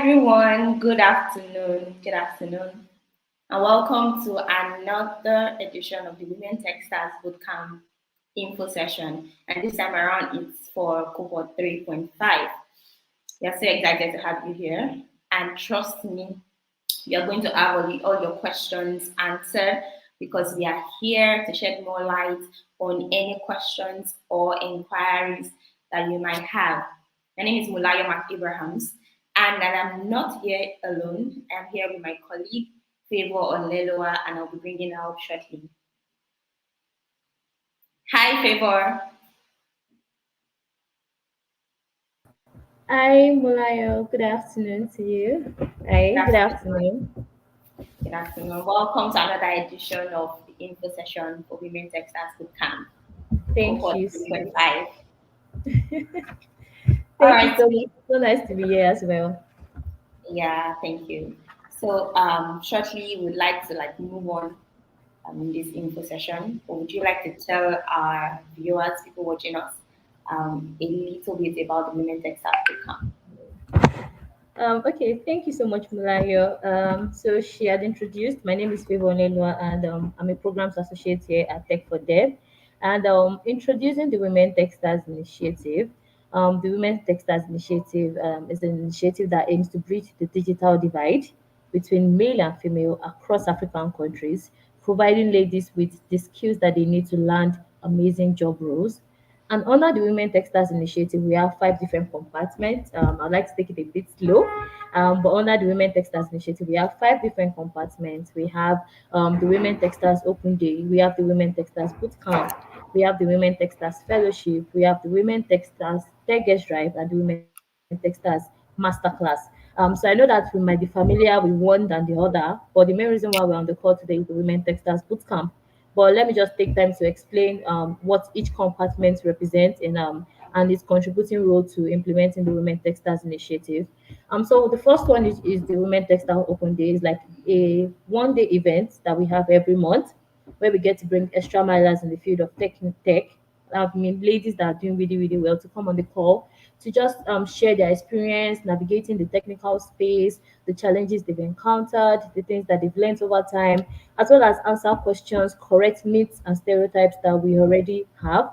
everyone, good afternoon, and welcome to another edition of the Women Techsters Bootcamp info session. And this time around, it's for cohort 3.5. We are so excited to have you here, and trust me, you are going to have all your questions answered because we are here to shed more light on any questions or inquiries that you might have. My name is Mulaya Abrahams, and I'm not here alone. I'm here with my colleague, Favor Onleloa, and I'll be bringing her up shortly. Hi, Favor. Hi, Mulayo. Good afternoon to you. Hi, good afternoon. Good afternoon. Welcome to another edition of the info session for Women Texas Bootcamp Thank Cohort you. 3.5. All Thank you right. so much. So nice to be here as well. Yeah, thank you. So shortly we'd like to move on in this info session. Or would you like to tell our viewers, people watching us, a little bit about the Women Tech Bootcamp? Okay, thank you so much, Mulayo. So she had introduced. My name is Favor Onelwa, and I'm a programs associate here at Tech for Dev. And introducing the Women Techstars Initiative. The Women Techstars Initiative is an initiative that aims to bridge the digital divide between male and female across African countries, providing ladies with the skills that they need to land amazing job roles. And under the Women Textiles Initiative, we have 5 different compartments. I'd like to take it a bit slow, but under the Women Textiles Initiative, we have 5 different compartments. We have the Women Textiles Open Day, we have the Women Textiles Bootcamp, we have the Women Textiles Fellowship, we have the Women Textiles Tech Guest Drive, and the Women Textiles Masterclass. So I know that we might be familiar with one than the other, but the main reason why we're on the call today is the Women Textiles Bootcamp. But let me just take time to explain what each compartment represents and its contributing role to implementing the Women Textiles Initiative. So the first one is the Women Textile Open Day. It's like a one-day event that we have every month where we get to bring extra milers in the field of tech. I mean, ladies that are doing really, really well to come on the call to just share their experience navigating the technical space, the challenges they've encountered, the things that they've learned over time, as well as answer questions, correct myths and stereotypes that we already have.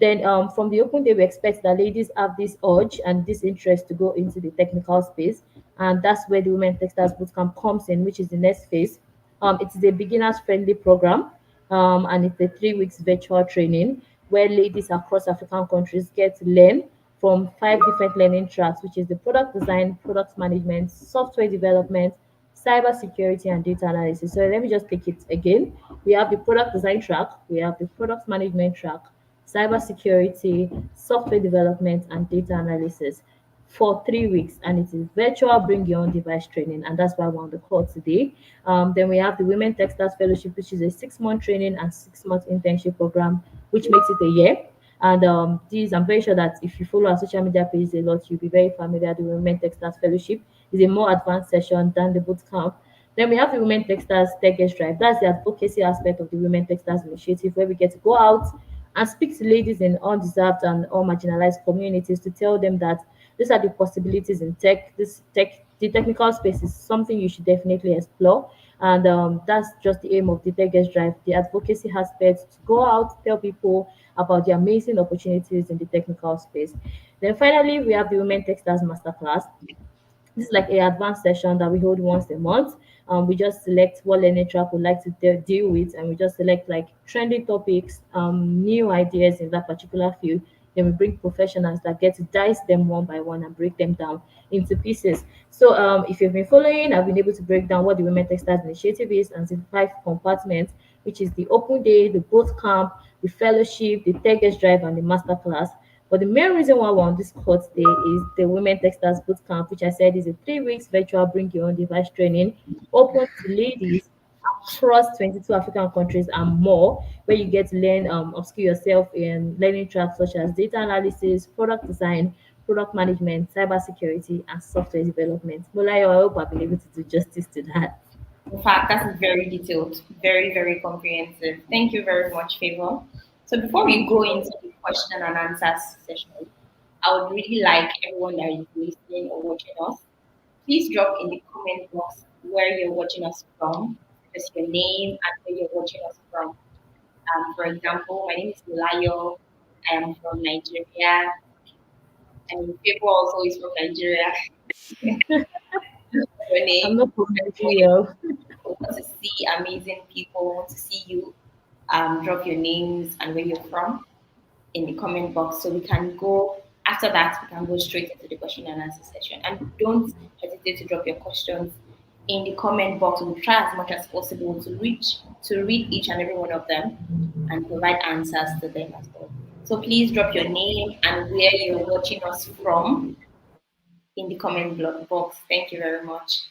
Then from the open day, we expect that ladies have this urge and this interest to go into the technical space. And that's where the Women Textiles Bootcamp comes in, which is the next phase. It is a beginners friendly program, and it's a 3 weeks virtual training where ladies across African countries get to learn from 5 different learning tracks, which is the product design, product management, software development, cyber security, and data analysis. So let me just take it again. We have the product design track, we have the product management track, cyber security, software development, and data analysis for 3 weeks, and it is virtual bring your own device training, and that's why we're on the call today. Then we have the Women Textiles Fellowship, which is a 6 month training and 6 month internship program, which makes it a year. And these, I'm very sure that if you follow our social media pages a lot, you'll be very familiar. The Women Textiles Fellowship is a more advanced session than the boot camp. Then we have the Women Textiles Tech Guest Drive. That's the advocacy aspect of the Women Textiles Initiative, where we get to go out and speak to ladies in undeserved and or marginalized communities to tell them that these are the possibilities in tech. The technical space is something you should definitely explore. And that's just the aim of the Tech Guest Drive, the advocacy aspect, to go out, tell people about the amazing opportunities in the technical space. Then finally, we have the Women Textiles Masterclass. This is like a advanced session that we hold once a month. We just select what learning track we'd like to deal with, and we just select like trending topics, new ideas in that particular field. Then we bring professionals that get to dice them one by one and break them down into pieces. So if you've been following, I've been able to break down what the Women Textiles Initiative is and the 5 compartments, which is the open day, the boot camp, the fellowship, the tech guest drive, and the masterclass. But the main reason why we're on this call today is the Women Textiles Bootcamp, which I said is a 3 weeks virtual bring your own device training open to ladies across 22 African countries and more, where you get to learn, upskill yourself in learning tracks such as data analysis, product design, product management, cybersecurity, and software development. Molayo, I hope I've been able to do justice to that. In fact, that's very detailed, very, very comprehensive. Thank you very much, Favor. So before we go into the question and answers session, I would really like everyone that is listening or watching us Please drop in the comment box where you're watching us from, just your name and where you're watching us from. For example, my name is Layo. I am from Nigeria. And people also is from Nigeria. Your I'm name, not from Nigeria. want to see amazing people, want to see you drop your names and where you're from in the comment box so we can go after that we can go straight into the question and answer session. And don't hesitate to drop your questions in the comment box. We'll try as much as possible to read each and every one of them and provide answers to them as well. So please drop your name and where you're watching us from in the box. Thank you very much.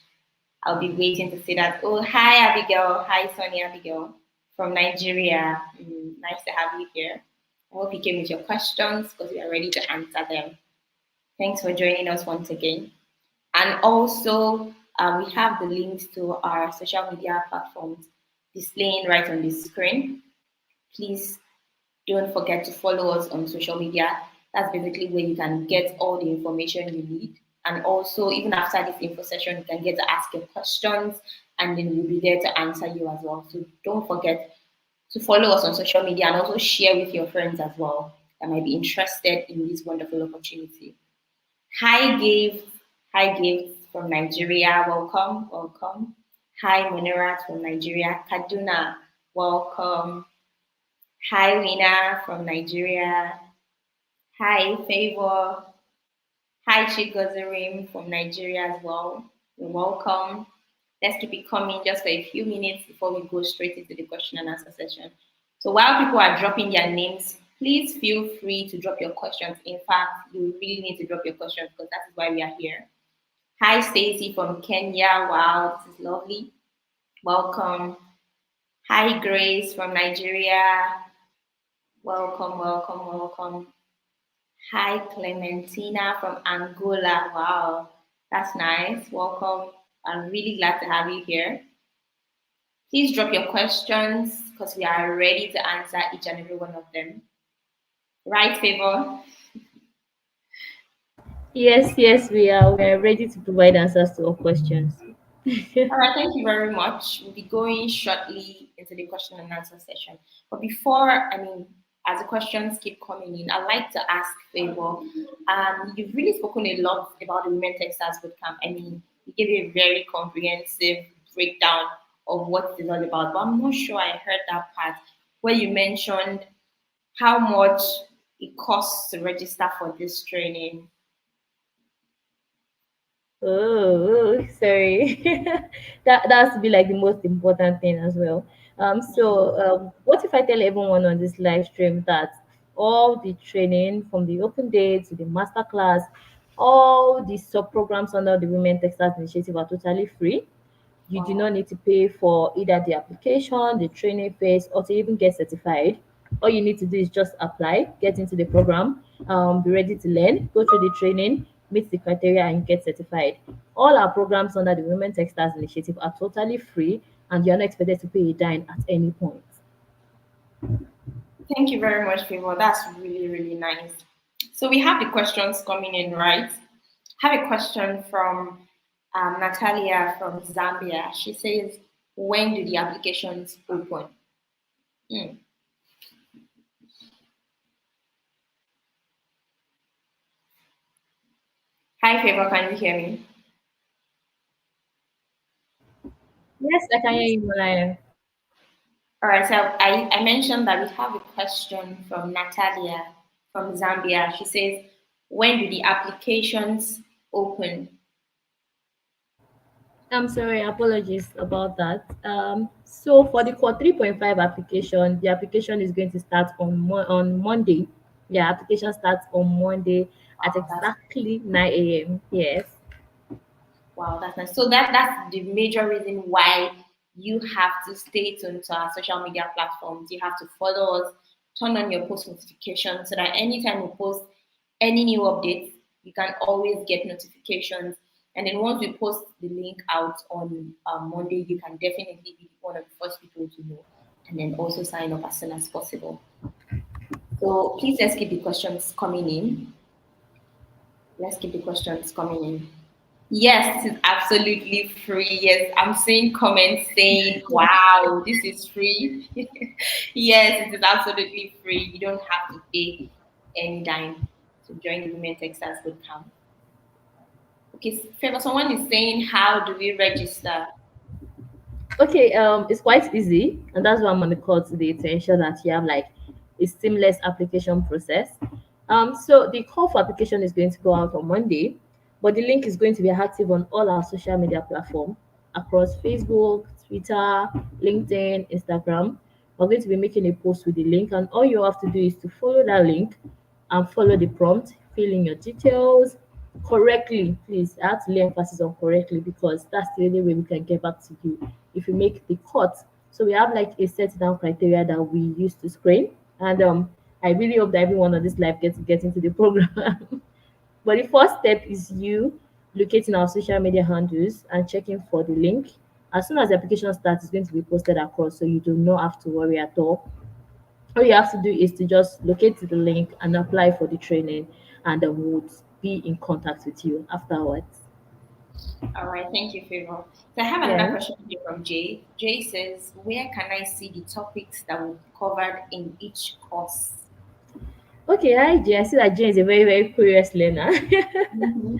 I'll be waiting to see that. Oh, hi, Abigail. Hi, Sonia Abigail from Nigeria. Nice to have you here. I hope you came with your questions because we are ready to answer them. Thanks for joining us once again. And also, we have the links to our social media platforms displaying right on the screen. Please don't forget to follow us on social media. That's basically where you can get all the information you need. And also, even after this info session, you can get to ask your questions and then we'll be there to answer you as well. So don't forget to follow us on social media and also share with your friends as well that might be interested in this wonderful opportunity. Hi, Gabe. Hi, Gabe from Nigeria. Welcome. Welcome. Hi, Monerat from Nigeria. Kaduna. Welcome. Hi, Lina from Nigeria. Hi, Favor. Hi, Chigozarim from Nigeria as well. You're welcome. Let's keep it coming just for a few minutes before we go straight into the question and answer session. So while people are dropping their names, please feel free to drop your questions. In fact, you really need to drop your questions because that is why we are here. Hi, Stacy from Kenya. Wow, this is lovely. Welcome. Hi, Grace from Nigeria. Welcome, welcome, welcome. Hi, Clementina from Angola. Wow, that's nice. Welcome. I'm really glad to have you here. Please drop your questions because we are ready to answer each and every one of them. Right, Favor? Yes, yes, we are. We are ready to provide answers to all questions. All right, thank you very much. We'll be going shortly into the question and answer session. But before, as the questions keep coming in, I'd like to ask Favor. You've really spoken a lot about the Women Techsters Bootcamp. You gave a very comprehensive breakdown of what it's all about. But I'm not sure I heard that part where you mentioned how much it costs to register for this training. Oh, sorry. That has to be like the most important thing as well. What if I tell everyone on this live stream that all the training from the open day to the master class, all the sub programs under the Women Textiles Initiative are totally free? You do Wow. not need to pay for either the application, the training phase, or to even get certified. All you need to do is just apply, get into the program, be ready to learn, go through the training, meet the criteria, and get certified. All our programs under the Women Textiles Initiative are totally free, and you're not expected to pay a dime at any point. Thank you very much, Favor. That's really, really nice. So we have the questions coming in, right? I have a question from Natalia from Zambia. She says, when do the applications open? Hmm. Hi, Favor, can you hear me? Yes, I can hear you, Malaya. All right, so I mentioned that we have a question from Natalia from Zambia. She says, when do the applications open? I'm sorry, apologies about that. So for the Core 3.5 application, the application is going to start on Monday. Yeah, application starts on Monday at Wow, that's exactly 9 a.m. Yes. Wow, that's nice. So that's the major reason why you have to stay tuned to our social media platforms. You have to follow us, turn on your post notifications so that anytime we post any new updates, you can always get notifications. And then once we post the link out on Monday, you can definitely be one of the first people to know. And then also sign up as soon as possible. So please let's keep the questions coming in. Let's keep the questions coming in. Yes, it is absolutely free. Yes, I'm seeing comments saying, wow, this is free. Yes, it is absolutely free. You don't have to pay any dime to join the Women Texas Bootcamp. Okay, Favor, someone is saying, how do we register? Okay, it's quite easy, and that's why I'm on the call today to ensure that you have like a seamless application process. So the call for application is going to go out on Monday, but the link is going to be active on all our social media platform across Facebook, Twitter, LinkedIn, Instagram. We're going to be making a post with the link, and all you have to do is to follow that link and follow the prompt, fill in your details correctly. Please, I have to lay emphasis on correctly because that's the only way we can get back to you if you make the cut. So we have like a set down criteria that we use to screen, and I really hope that everyone on this live gets to get into the program. But the first step is you locating our social media handles and checking for the link. As soon as the application starts, it's going to be posted across, so you do not have to worry at all you have to do is to just locate the link and apply for the training, and we'll be in contact with you afterwards. All right, thank you, Favor. So I have another Yeah. question here from Jay. Jay says, where can I see the topics that will be covered in each course? Okay, hi Jay. I see that Jay is a very, very curious learner. Mhm.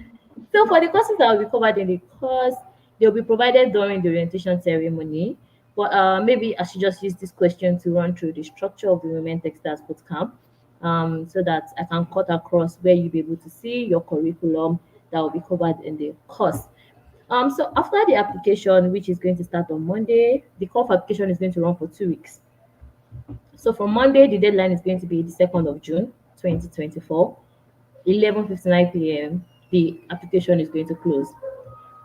So for the courses that will be covered in the course, they'll be provided during the orientation ceremony. But maybe I should just use this question to run through the structure of the Women Textiles Bootcamp, so that I can cut across where you'll be able to see your curriculum that will be covered in the course. So after the application, which is going to start on Monday, the call for application is going to run for 2 weeks. So from Monday, the deadline is going to be the 2nd of June, 2024, 11:59 p.m. The application is going to close.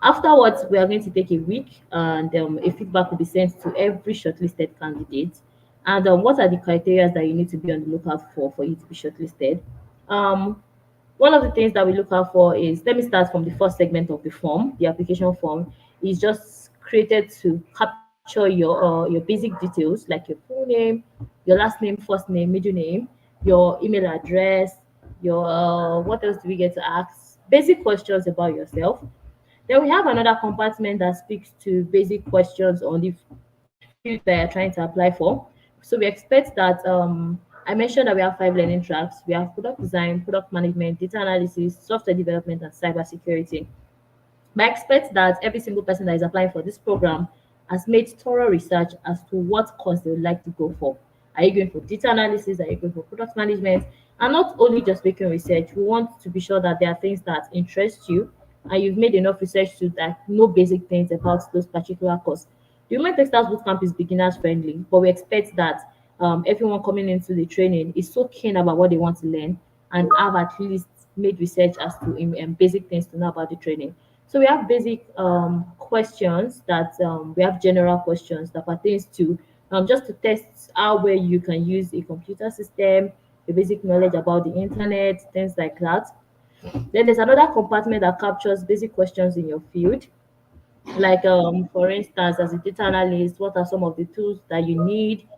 Afterwards, we are going to take a week, and a feedback will be sent to every shortlisted candidate. And what are the criteria that you need to be on the lookout for you to be shortlisted? Um, One of the things that we look out for is, let me start from the first segment of the form. The application form is just created to capture your basic details like your full name, your last name, first name, middle name, your email address, your what else do we get to ask? Basic questions about yourself. Then we have another compartment that speaks to basic questions on the field that you're trying to apply for. So we expect that I mentioned that we have 5 learning tracks. We have product design, product management, data analysis, software development, and cybersecurity. But I expect that every single person that is applying for this program has made thorough research as to what course they would like to go for. Are you going for data analysis? Are you going for product management? And not only just making research, we want to be sure that there are things that interest you and you've made enough research to that know basic things about those particular course. The Human Textiles Bootcamp is beginners friendly, but we expect that everyone coming into the training is so keen about what they want to learn and have at least made research as to basic things to know about the training. So we have basic questions that we have general questions that pertains to just to test how well you can use a computer system, the basic knowledge about the internet, things like that. Then there's another compartment that captures basic questions in your field, like for instance, as a data analyst, what are some of the tools that you need?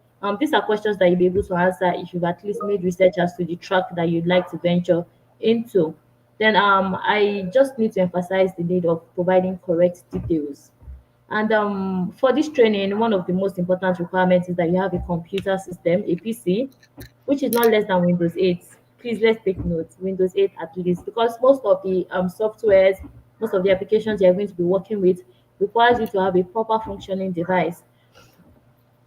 These are questions that you'll be able to answer if you've at least made research as to the track that you'd like to venture into. Then I just need to emphasize the need of providing correct details. And for this training, one of the most important requirements is that you have a computer system, a PC, which is not less than Windows 8. Please let's take note, Windows 8 at least, because most of the softwares, most of the applications you're going to be working with requires you to have a proper functioning device.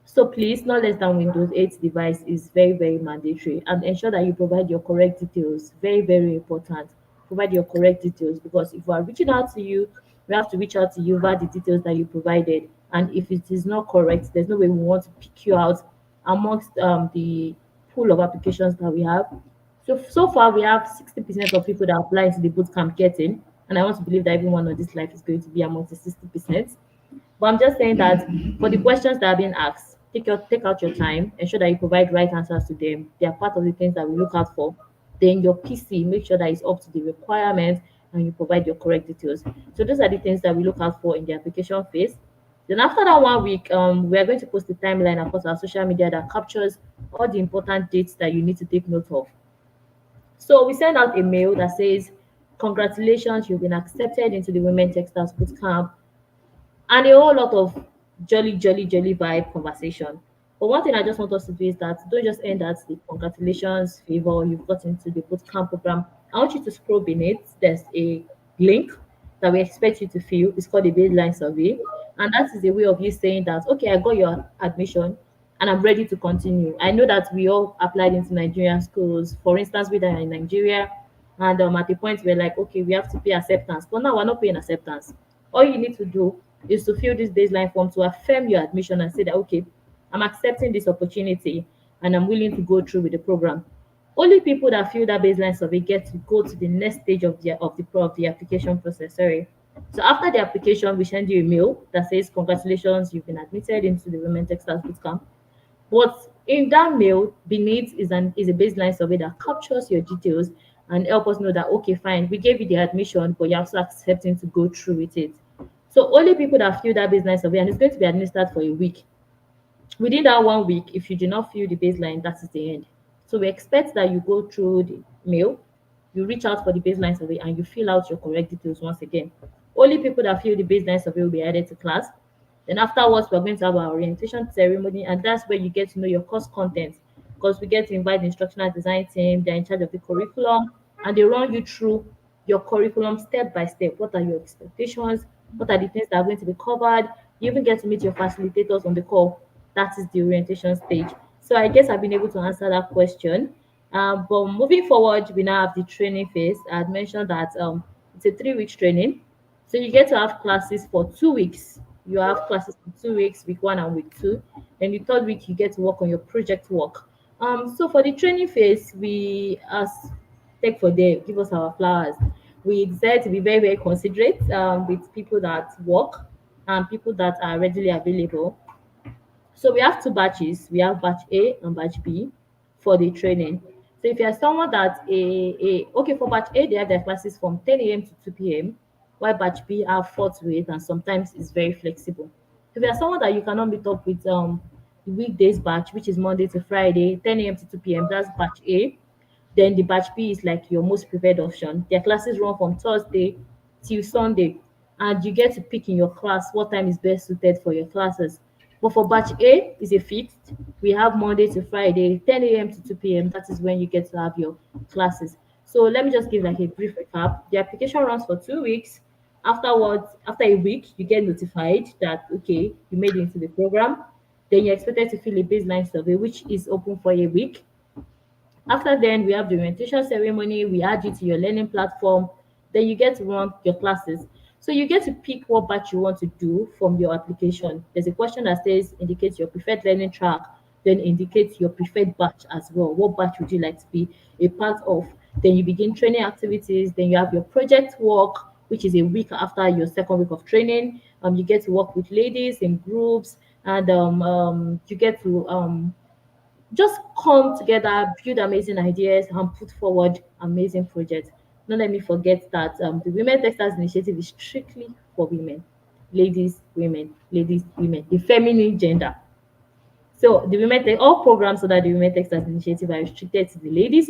So please, not less than Windows 8 device is very, very mandatory, and ensure that you provide your correct details. Very, very important. Provide your correct details because if we are reaching out to you, we have to reach out to you via the details that you provided. And if it is not correct, there's no way we want to pick you out amongst the pool of applications that we have. So far, we have 60% of people that apply to the bootcamp getting, and I want to believe that everyone on this life is going to be amongst the 60%. But I'm just saying that for the questions that are being asked, take out your time, ensure that you provide right answers to them. They are part of the things that we look out for. Then your PC, make sure that it's up to the requirements and you provide your correct details. So those are the things that we look out for in the application phase. Then after that 1 week, we are going to post a timeline across our social media that captures all the important dates that you need to take note of. So we send out a mail that says, congratulations, you've been accepted into the Women Textiles Bootcamp, and a whole lot of jolly vibe conversation. But one thing I just want us to do is that don't just end at the congratulations, favor, you've got into the bootcamp program. I want you to scroll beneath. There's a link that we expect you to fill. It's called a baseline survey. And that is a way of you saying that, okay, I got your admission and I'm ready to continue. I know that we all applied into Nigerian schools. For instance, we are in Nigeria, and at the point we're like, okay, we have to pay acceptance. But now we're not paying acceptance. All you need to do is to fill this baseline form to affirm your admission and say that, okay, I'm accepting this opportunity and I'm willing to go through with the program. Only people that fill that baseline survey get to go to the next stage of the application process. Sorry. So after the application, we send you a mail that says, congratulations, you've been admitted into the Women Textiles Bootcamp. But in that mail, beneath is a baseline survey that captures your details and help us know that, okay, fine, we gave you the admission, but you're also accepting to go through with it. So only people that fill that baseline survey, and it's going to be administered for a week. Within that 1 week, if you do not fill the baseline, that is the end. So we expect that you go through the mail, you reach out for the baseline survey, and you fill out your correct details once again. Only people that fill the baseline survey will be added to class. Then afterwards, we're going to have our orientation ceremony, and that's where you get to know your course content, because we get to invite the instructional design team. They're in charge of the curriculum, and they run you through your curriculum step by step. What are your expectations? What are the things that are going to be covered? You even get to meet your facilitators on the call. That is the orientation stage. So I guess I've been able to answer that question. But moving forward, we now have the training phase. I had mentioned that it's a 3 week training. So you get to have classes for 2 weeks. You have classes for 2 weeks, week one and week two. Then the third week, you get to work on your project work. So for the training phase, we as Tech for Day give us our flowers. We decide to be very considerate with people that work and people that are readily available. So we have two batches. We have batch A and batch B for the training. So if you're someone that okay, for batch A, they have their classes from 10 a.m. to 2 p.m., while batch B have 4 to 8, and sometimes it's very flexible. If you're someone that you cannot meet up with the weekdays batch, which is Monday to Friday, 10 a.m. to 2 p.m., that's batch A. Then the batch B is like your most preferred option. Their classes run from Thursday till Sunday, and you get to pick in your class what time is best suited for your classes. But for batch A, is a fixed. We have Monday to Friday, 10 a.m. to 2 p.m. That is when you get to have your classes. So let me just give like a brief recap. The application runs for 2 weeks. Afterwards, after a week, you get notified that okay, you made it into the program. Then you're expected to fill a baseline survey, which is open for a week. After then, we have the orientation ceremony. We add you to your learning platform. Then you get to run your classes. So you get to pick what batch you want to do from your application. There's a question that says indicate your preferred learning track, then indicate your preferred batch as well. What batch would you like to be a part of? Then you begin training activities. Then you have your project work, which is a week after your second week of training. You get to work with ladies in groups, and you get to just come together, build amazing ideas, and put forward amazing projects. Don't let me forget that the Women Textiles Initiative is strictly for women, ladies, women, the feminine gender. So the all programs under the Women Textiles Initiative are restricted to the ladies,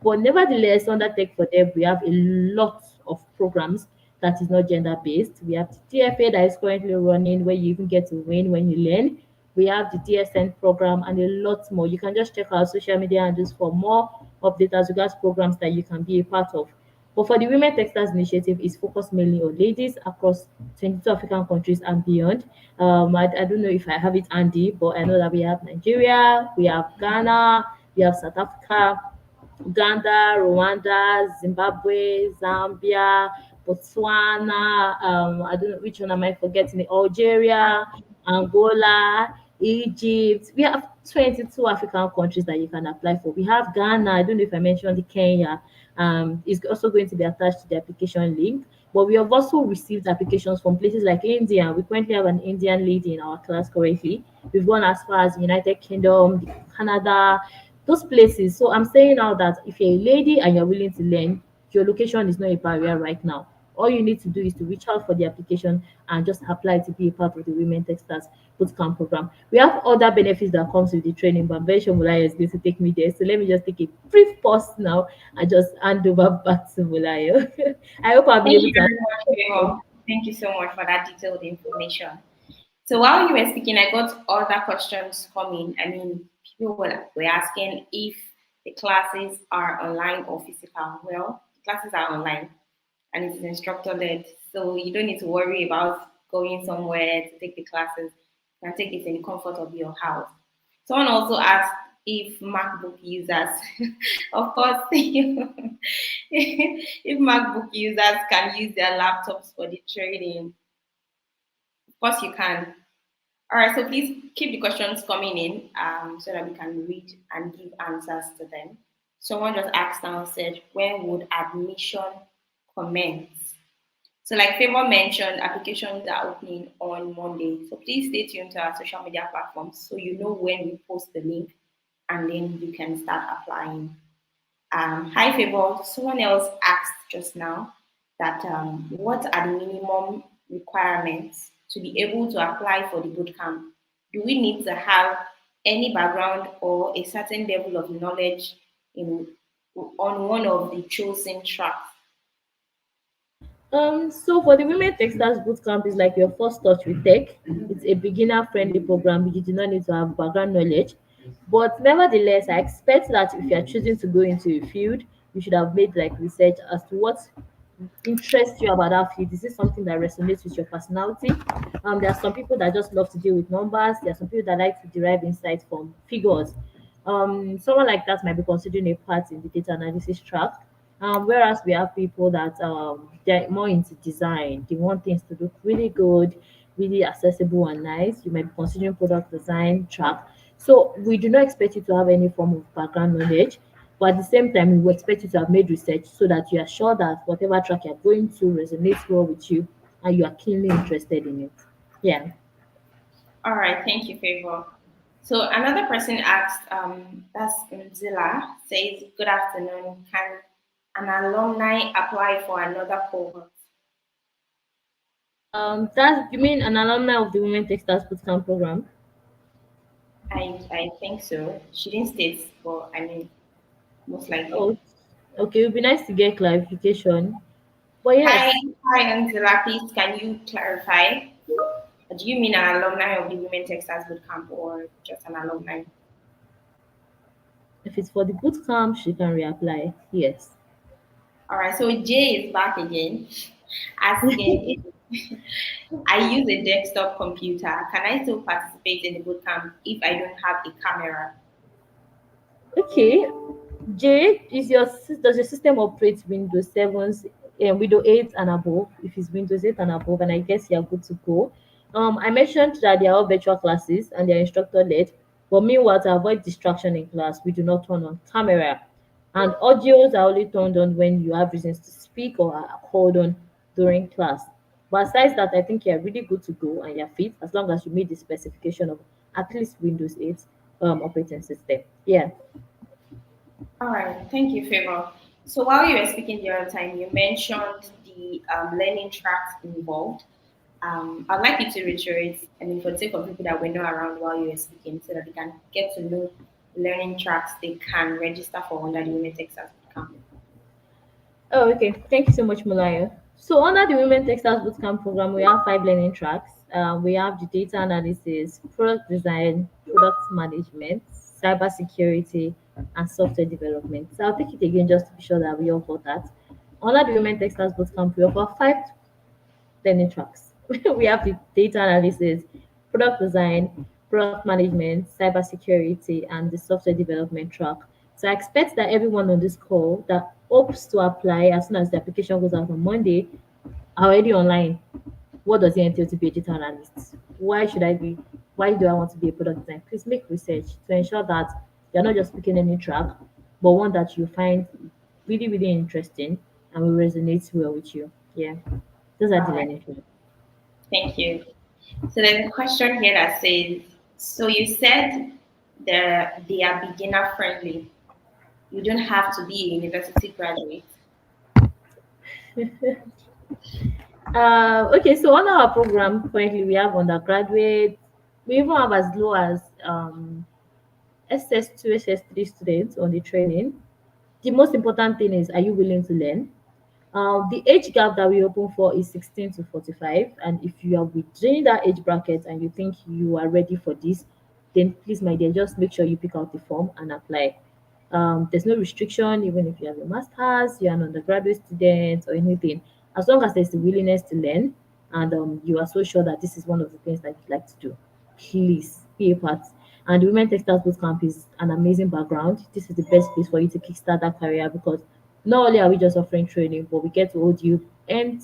but nevertheless, under Tech for Them, we have a lot of programs that is not gender based. We have the TFA that is currently running, where you even get to win when you learn. We have the DSN program and a lot more. You can just check our social media and just for more updates as regards programs that you can be a part of. But for the Women Textiles Initiative, is focused mainly on ladies across 22 African countries and beyond. I don't know if I have it handy, but I know that we have Nigeria, we have Ghana, we have South Africa, Uganda, Rwanda, Zimbabwe, Zambia, Botswana, I don't know which one am I forgetting, Algeria, Angola, Egypt. We have 22 African countries that you can apply for. We have Ghana, I don't know if I mentioned the Kenya. It's also going to be attached to the application link. But we have also received applications from places like India. We currently have an Indian lady in our class currently. We've gone as far as United Kingdom, Canada, those places. So I'm saying now that if you're a lady and you're willing to learn, your location is not a barrier right now. All you need to do is to reach out for the application and just apply to be a part of the Women Techstars Bootcamp program. We have other benefits that comes with the training, but I'm very sure Mulaya is going to take me there. So let me just take a brief pause now and just hand over back to Mulaya. I hope I'll be Thank able you to answer very much, your Favor. question. Thank you so much for that detailed information. So while you were speaking, I got other questions coming. I mean, people were asking if the classes are online or physical. Well, the classes are online and it is instructor led. So you don't need to worry about going somewhere to take the classes. You can take it in the comfort of your house. Someone also asked if MacBook users, of course, if MacBook users can use their laptops for the trading. Of course, you can. All right, so please keep the questions coming in so that we can read and give answers to them. Someone just asked now, said, when would admission commence? So, like Favor mentioned, applications are opening on Monday. So, please stay tuned to our social media platforms so you know when we post the link and then you can start applying. Hi, Favor. Someone else asked just now that what are the minimum requirements to be able to apply for the bootcamp? Do we need to have any background or a certain level of knowledge in on one of the chosen tracks? So for the Women Techstars Bootcamp is like your first touch with tech. It's a beginner-friendly program. You do not need to have background knowledge. But nevertheless, I expect that if you are choosing to go into a field, you should have made like research as to what interests you about that field. Is this something that resonates with your personality? There are some people that just love to deal with numbers. There are some people that like to derive insights from figures. Someone like that might be considering a part in the data analysis track. Whereas we have people that they're more into design, they want things to look really good, really accessible and nice. You might be considering product design track. So we do not expect you to have any form of background knowledge, but at the same time, we expect you to have made research so that you are sure that whatever track you're going to resonates well with you and you are keenly interested in it. Yeah. All right, thank you, Favor. So another person asked, that's Zilla, says, good afternoon. Can an alumni apply for another cohort? That's you mean an alumni of the Women Textiles Bootcamp program? I think so. She didn't state, but I mean, most likely. Oh, okay. It would be nice to get clarification. But Hi, yes, hi, Angela. Please, can you clarify? Do you mean an alumni of the Women Textiles Bootcamp or just an alumni? if it's for the bootcamp, she can reapply. Yes. All right. So Jay is back again, asking if I use a desktop computer. Can I still participate in the bootcamp if I don't have a camera? Okay. Jay, does your system operate Windows 7, Windows 8 and above? If it's Windows 8 and above, and I guess you're good to go. I mentioned that they are all virtual classes and they're instructor led. But meanwhile, to avoid distraction in class, we do not turn on camera. And audios are only turned on when you have reasons to speak or are called on during class. But aside that, I think you're really good to go and you're fit as long as you meet the specification of at least Windows 8 operating system. Yeah. All right. Thank you, Favor. So while you were speaking the other time, you mentioned the learning tracks involved. I'd like you to reiterate, I mean, for the sake of people that were not around while you were speaking, so that they can get to know the learning tracks they can register for under the Women Texas Bootcamp. Oh, okay. Thank you so much, Malaya. So, under the Women Textiles Bootcamp program, we have five learning tracks. We have the data analysis, product design, product management, cybersecurity, and software development. So, I'll take it again just to be sure that we all got that. Under the Women Textiles Bootcamp, we offer five learning tracks. We have the data analysis, product design, product management, cybersecurity, and the software development track. So I expect that everyone on this call that hopes to apply as soon as the application goes out on Monday are already online. What does it entail to be a data analyst? Why do I want to be a product designer? Please make research to ensure that you're not just picking any track, but one that you find really, really interesting and will resonate well with you. Yeah. Those are All the right. learning fields. Thank you. So there's a question here that says, so you said they are beginner friendly. You don't have to be a university graduate. Okay, so on our program currently we have undergraduate, we even have as low as SS2, SS3 students on the training. The most important thing is, are you willing to learn? The age gap that we open for is 16 to 45, and if you are within that age bracket and you think you are ready for this, then please, my dear, just make sure you pick out the form and apply. There's no restriction, even if you have a master's, you're an undergraduate student, or anything. As long as there's the willingness to learn, and you are so sure that this is one of the things that you'd like to do, please be a part. And the Women Textiles Bootcamp is an amazing background. This is the best place for you to kickstart that career, because not only are we just offering training, but we get to hold you end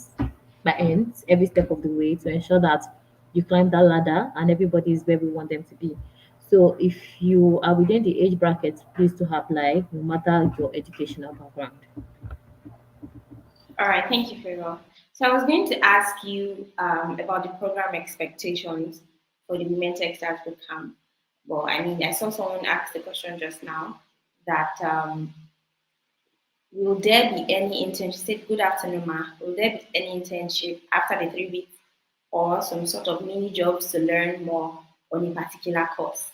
by end every step of the way to ensure that you climb that ladder and everybody is where we want them to be. So if you are within the age bracket, please to apply, no matter your educational background. All right, thank you, Favor. So I was going to ask you about the program expectations for the Women Textiles Bootcamp. Well, I mean, I saw someone ask the question just now that will there be any internship? Good afternoon, Ma. Will there be any internship after the 3 weeks or some sort of mini jobs to learn more on a particular course?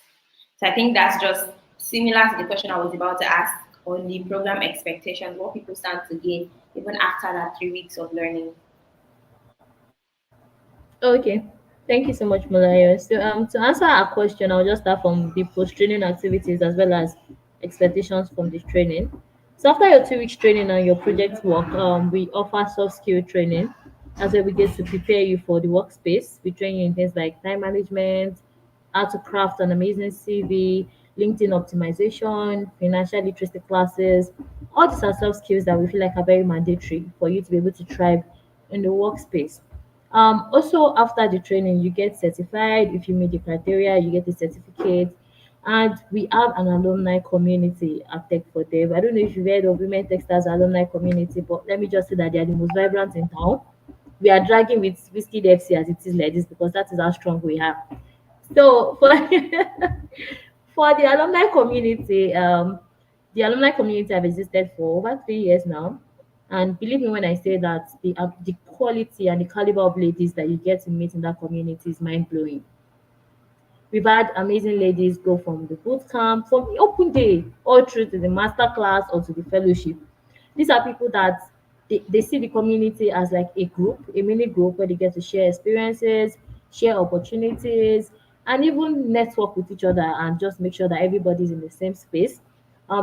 So I think that's just similar to the question I was about to ask on the program expectations, what people stand to gain even after that 3 weeks of learning. Okay. Thank you so much, Malaya. So to answer our question, I'll just start from the post training activities as well as expectations from the training. So after your 2 weeks training and your project work, we offer soft skill training. That's where we get to prepare you for the workspace. We train you in things like time management, how to craft an amazing CV, LinkedIn optimization, financial literacy classes. All these are soft skills that we feel like are very mandatory for you to be able to thrive in the workspace. Also, after the training, you get certified. If you meet the criteria, you get the certificate. And we have an alumni community at Tech for Dev. I don't know if you've heard of Women Textiles alumni community, but let me just say that they are the most vibrant in town. We are dragging with Whiskey FC as it is like this because that is how strong we are. So for for the alumni community have existed for over 3 years now. And believe me when I say that the quality and the caliber of ladies that you get to meet in that community is mind blowing. We've had amazing ladies go from the boot camp, from the open day, all through to the master class or to the fellowship. These are people that they see the community as like a group, a mini group where they get to share experiences, share opportunities, and even network with each other and just make sure that everybody's in the same space.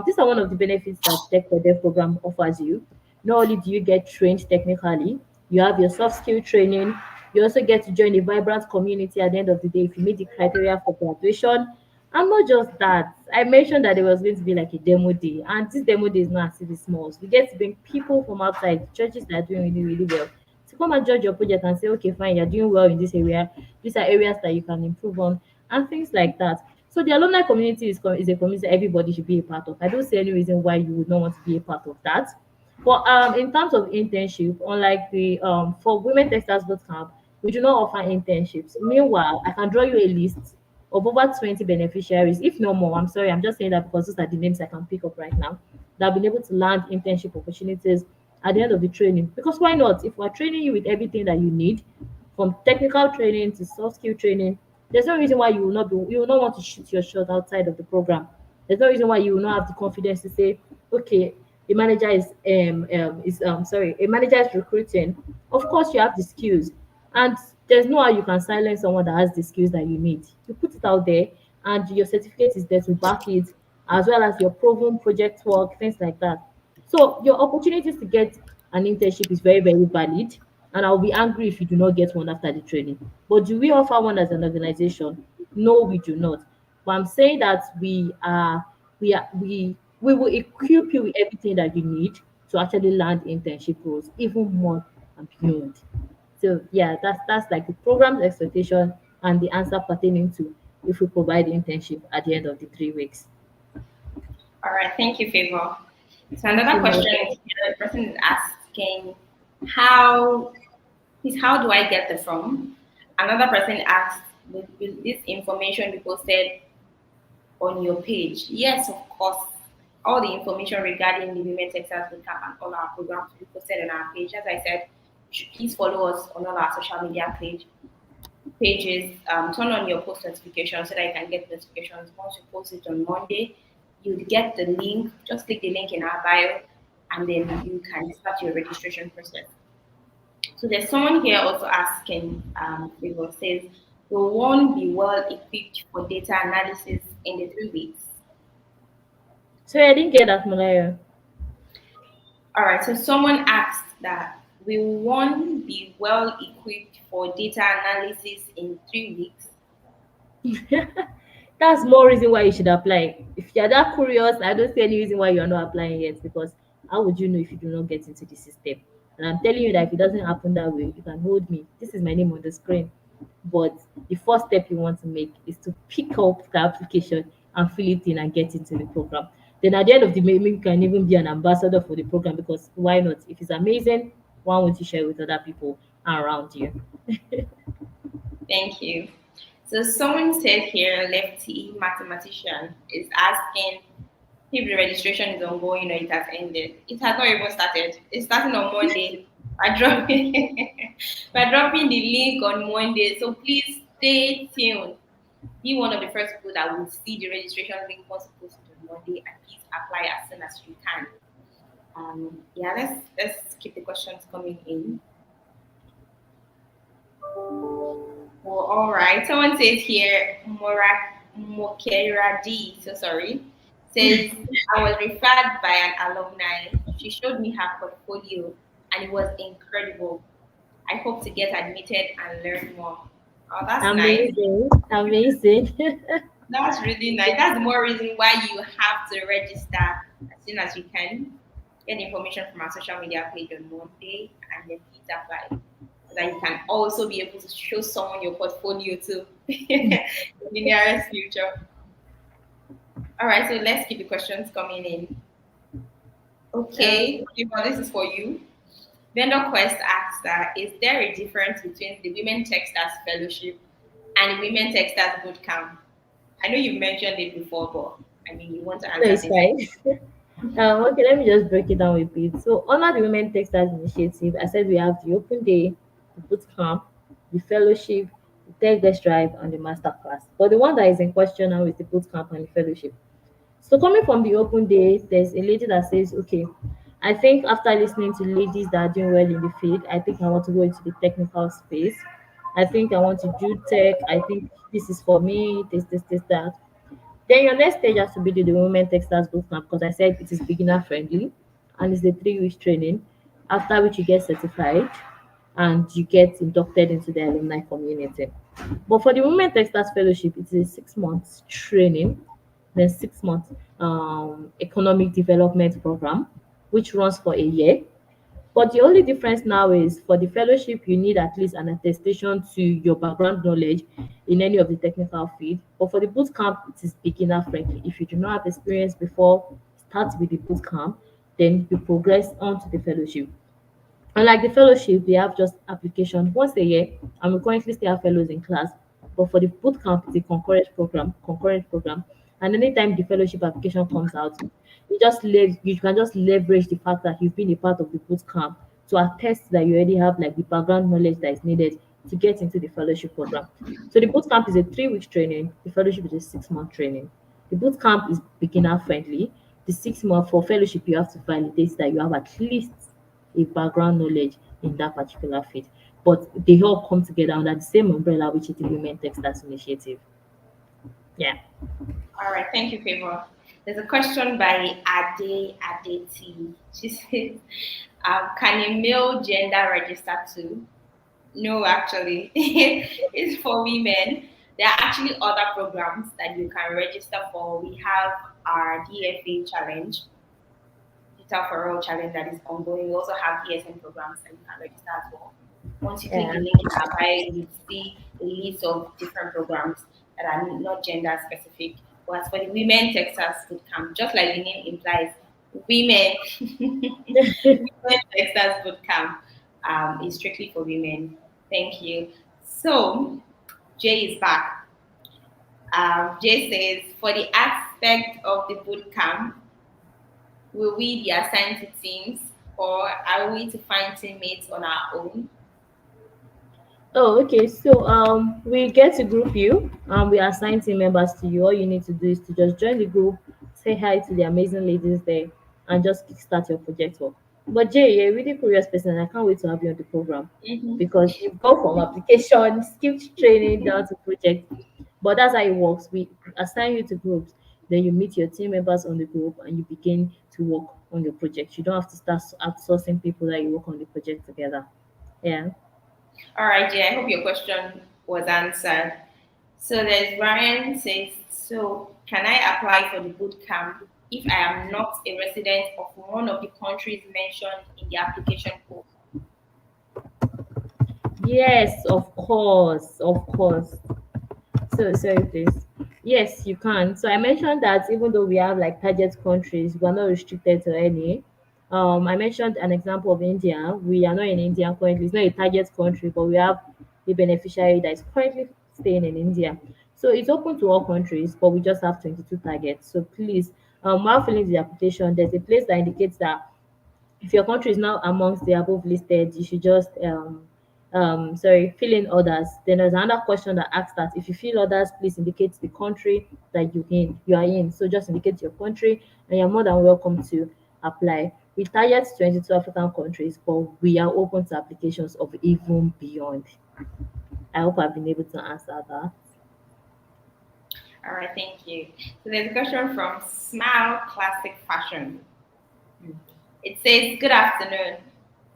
These are one of the benefits that Tech for Dev program offers you. Not only do you get trained technically, you have your soft skill training. You also get to join a vibrant community at the end of the day if you meet the criteria for graduation. And not just that, I mentioned that there was going to be like a demo day, and this demo day is not as if it's small. So we get to bring people from outside, churches that are doing really, really well, to come and judge your project and say, okay, fine, you're doing well in this area. These are areas that you can improve on, and things like that. So the alumni community is a community that everybody should be a part of. I don't see any reason why you would not want to be a part of that. But in terms of internship, unlike the for Women Textiles Bootcamp, we do not offer internships. Meanwhile, I can draw you a list of over 20 beneficiaries, if no more. I'm sorry, I'm just saying that because those are the names I can pick up right now that have been able to land internship opportunities at the end of the training. Because why not? If we're training you with everything that you need, from technical training to soft skill training, there's no reason why you will not want to shoot your shot outside of the program. There's no reason why you will not have the confidence to say, okay, the manager is sorry, a manager is recruiting. Of course, you have the skills, and there's no how you can silence someone that has the skills that you need. You put it out there, and your certificate is there to back it, as well as your proven project work, things like that. So your opportunities to get an internship is very, very valid. And I'll be angry if you do not get one after the training. But do we offer one as an organization? No, we do not. But I'm saying that we will equip you with everything that you need to actually land internship roles, even more and beyond. So yeah, that's like the program's expectation and the answer pertaining to if we provide internship at the end of the 3 weeks. All right, thank you, Favor. So Thank another you, question Mel. is the person is asking how how do I get the form? Another person asked, will this information be posted on your page? Yes, of course. All the information regarding the Women Texas Bootcamp and all our programs will be posted on our page. As I said, please follow us on all our social media pages. Turn on your post notifications so that you can get notifications. Once you post it on Monday, you'd get the link. Just click the link in our bio, and then you can start your registration process. So there's someone here also asking, Favor says, will one be well equipped for data analysis in the 3 weeks? So I didn't get that, Malaya. All right, so someone asked that will one be well equipped for data analysis in 3 weeks? That's more reason why you should apply. If you're that curious, I don't see any reason why you're not applying yet, because how would you know if you do not get into the system? And I'm telling you that if it doesn't happen that way, you can hold me. This is my name on the screen. But the first step you want to make is to pick up the application and fill it in and get into the program. Then at the end of the day, maybe you can even be an ambassador for the program, because why not? If it's amazing, why won't you share with other people around you? Thank you. So someone said here, Lefty Mathematician is asking if the registration is ongoing or it has ended. It has not even started. It's starting on Monday. We're dropping, we're dropping the link on Monday. So please stay tuned. Be one of the first people that will see the registration link once you post it on Monday, and please apply as soon as you can. Yeah, let's keep the questions coming in. Well, all right. Someone says here, Mokera D, so sorry, says, I was referred by an alumni. She showed me her portfolio and it was incredible. I hope to get admitted and learn more. Oh, that's nice. Amazing, amazing. That's really nice. That's more reason why you have to register as soon as you can. Get the information from our social media page on Monday and then please apply so that you can also be able to show someone your portfolio too in the nearest future. All right, so let's keep the questions coming in. Okay, Kiva, this is for you. Vendor Quest asks that is there a difference between the Women Techsters Fellowship and the Women Techsters Bootcamp? I know you mentioned it before, but I mean, you want to No, answer it's this. I fine. Okay, let me just break it down a bit. So, under the Women Textiles Initiative, I said we have the open day, the boot camp, the fellowship, the tech desk drive, and the master class. But the one that is in question now is the boot camp and the fellowship. So, coming from the open day, there's a lady that says, okay, I think after listening to ladies that are doing well in the field, I think I want to go into the technical space. I think I want to do tech. I think this is for me, this, that. Then your next stage has to be the Women Textiles Bootcamp, because I said it is beginner friendly and it's a 3 week training, after which you get certified and you get inducted into the alumni community. But for the Women Textiles Fellowship, it is a 6 months training, then 6 months economic development program, which runs for a year. But the only difference now is for the fellowship, you need at least an attestation to your background knowledge in any of the technical field. But for the boot camp, it is beginner friendly. If you do not have experience before, start with the boot camp, then you progress on to the fellowship. Unlike the fellowship, they have just application once a year, and we currently still have fellows in class. But for the boot camp, it's a concurrent program. And anytime the fellowship application comes out, you can just leverage the fact that you've been a part of the boot camp to attest that you already have like the background knowledge that is needed to get into the fellowship program. So the boot camp is a 3 week training, the fellowship is a 6 month training. The boot camp is beginner friendly. The 6 month for fellowship, you have to validate that you have at least a background knowledge in that particular field. But they all come together under the same umbrella, which is the Women Textiles Initiative. Yeah. All right, thank you, Favor. There's a question by Adeti. She says, can a male gender register too? No, actually, it's for women. There are actually other programs that you can register for. We have our DFA challenge, Digital for All challenge that is ongoing. We also have DSM programs that you can register as well. Once you click Yeah. the link in our bio, you see a list of different programs that are not gender specific. But as for the Women Texas Bootcamp, just like the name implies, women, Women Texas Bootcamp is strictly for women. Thank you. So, Jay is back. Jay says, for the aspect of the bootcamp, will we be assigned to teams? or are we to find teammates on our own? Oh, okay. So we get to group you and we assign team members to you. All you need to do is to just join the group, say hi to the amazing ladies there, and just kickstart your project work. But Jay, you're a really curious person, and I can't wait to have you on the program Mhm. because you've gone from application, skilled training down to project. But that's how it works. We assign you to groups, then you meet your team members on the group, and you begin to work on your project. You don't have to start outsourcing people that you work on the project together. Yeah. All right, Jay, I hope your question was answered. So there's Ryan says, so can I apply for the boot camp if I am not a resident of one of the countries mentioned in the application form? Yes, of course, of course. So sorry, please. Yes, you can. So I mentioned that even though we have like target countries, we are not restricted to any. I mentioned an example of India. We are not in India currently. It's not a target country, but we have a beneficiary that is currently staying in India. So it's open to all countries, but we just have 22 targets. So please, while filling the application, there's a place that indicates that if your country is now amongst the above listed, you should just fill in others. Then there's another question that asks that if you fill others, please indicate the country that you are in. So just indicate your country, and you're more than welcome to apply. We target 22 African countries, but we are open to applications of even beyond. I hope I've been able to answer that. All right, thank you. So there's a question from Smile Classic Fashion. It says, good afternoon.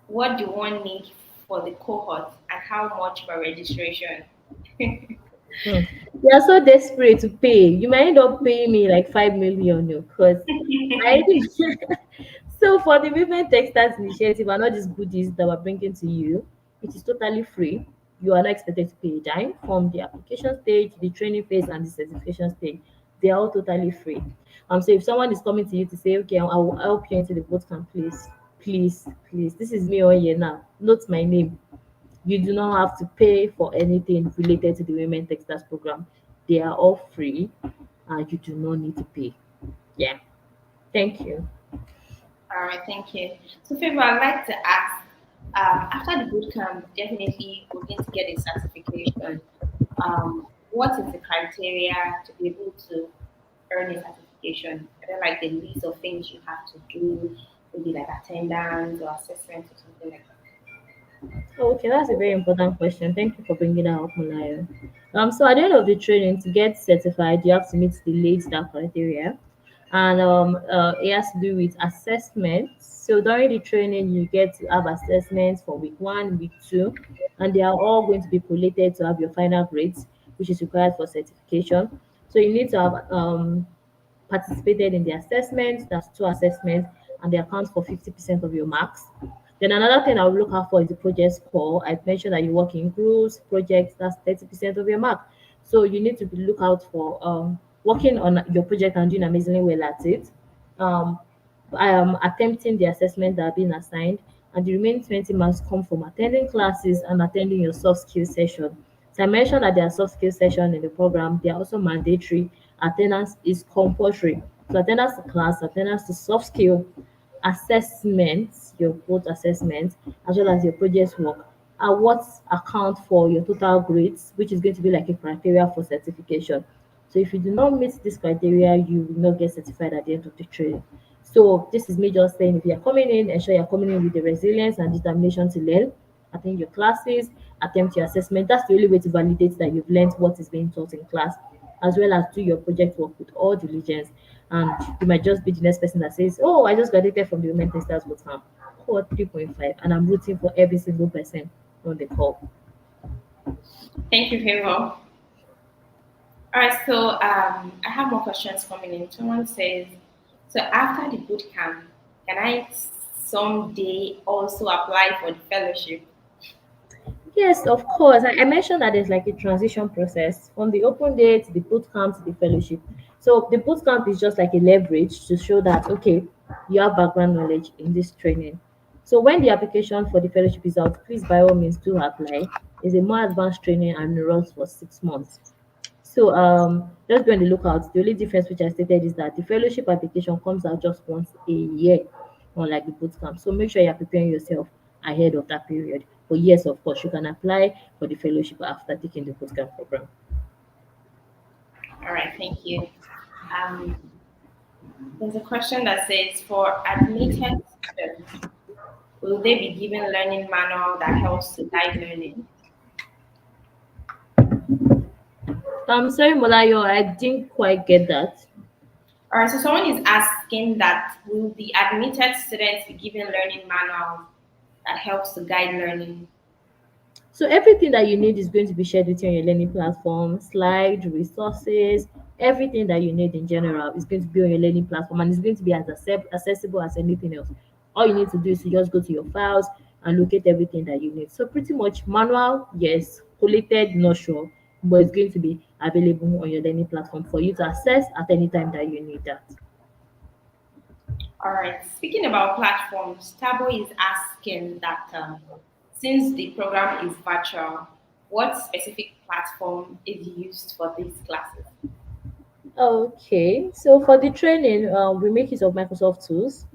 What do one need for the cohort and how much for registration? Hmm. You are so desperate to pay. You might end up paying me like 5 million, because I so for the Women Textiles Initiative and all these goodies that we're bringing to you, it is totally free. You are not expected to pay a dime from the application stage, the training phase, and the certification stage. They are all totally free. So if someone is coming to you to say, okay, I will help you into the bootcamp, please, please, please, this is me on here now. Note my name. You do not have to pay for anything related to the Women Textiles program. They are all free and you do not need to pay. Yeah. Thank you. All right, thank you. So, Favor, I'd like to ask, after the bootcamp, definitely we're going to get a certification. What is the criteria to be able to earn a certification? Are there like the list of things you have to do, maybe like attendance or assessment or something like that? Okay, that's a very important question. Thank you for bringing that up, Malayo. So at the end of the training, to get certified, you have to meet the late start criteria, and it has to do with assessments. So during the training, you get to have assessments for week one, week two, and they are all going to be collated to have your final grades, which is required for certification. So you need to have participated in the assessments, that's two assessments, and they account for 50% of your marks. Then another thing I will look out for is the project score. I mentioned that you work in groups, projects, that's 30% of your mark. So you need to look out for working on your project and doing amazingly well at it. Um, I am attempting the assessment that have been assigned, and the remaining 20 marks come from attending classes and attending your soft skills session. So I mentioned that there are soft skills session in the program. They are also mandatory. Attendance is compulsory. So attendance to class, attendance to soft skill assessments, your both assessments, as well as your project work, are what account for your total grades, which is going to be like a criteria for certification. So if you do not meet this criteria, you will not get certified at the end of the training. So this is me just saying, if you are coming in, ensure you're coming in with the resilience and determination to learn, attend your classes, attempt your assessment. That's the only way to validate that you've learned what is being taught in class, as well as do your project work with all diligence. And you might just be the next person that says, oh, I just graduated from the Women Textiles Bootcamp Cohort 3.5, and I'm rooting for every single person on the call. Thank you, Favor. All right, so I have more questions coming in. Someone says, so after the boot camp, can I someday also apply for the fellowship? Yes, of course. I mentioned that there's like a transition process from the open day to the boot camp to the fellowship. So the boot camp is just like a leverage to show that okay, you have background knowledge in this training. So when the application for the fellowship is out, please by all means do apply. It's a more advanced training and it runs for 6 months. So just be on the lookout. The only difference which I stated is that the fellowship application comes out just once a year. unlike the bootcamp. So make sure you're preparing yourself ahead of that period. But yes, of course, you can apply for the fellowship after taking the bootcamp program. All right, thank you. Um, there's a question that says, for admitted students, will they be given learning manual that helps to guide learning? Sorry, Molayo, I didn't quite get that. All right, so someone is asking that will the admitted students be given learning manuals that helps to guide learning? So everything that you need is going to be shared with you on your learning platform, slide, resources, everything that you need in general is going to be on your learning platform and it's going to be as accessible as anything else. All you need to do is to just go to your files and locate everything that you need. So pretty much manual, yes, collated, not sure, but it's going to be available on your learning platform for you to access at any time that you need that. All right, speaking about platforms, Tabo is asking that since the program is virtual, what specific platform is used for these classes? Okay, so for the training, we make use of Microsoft tools.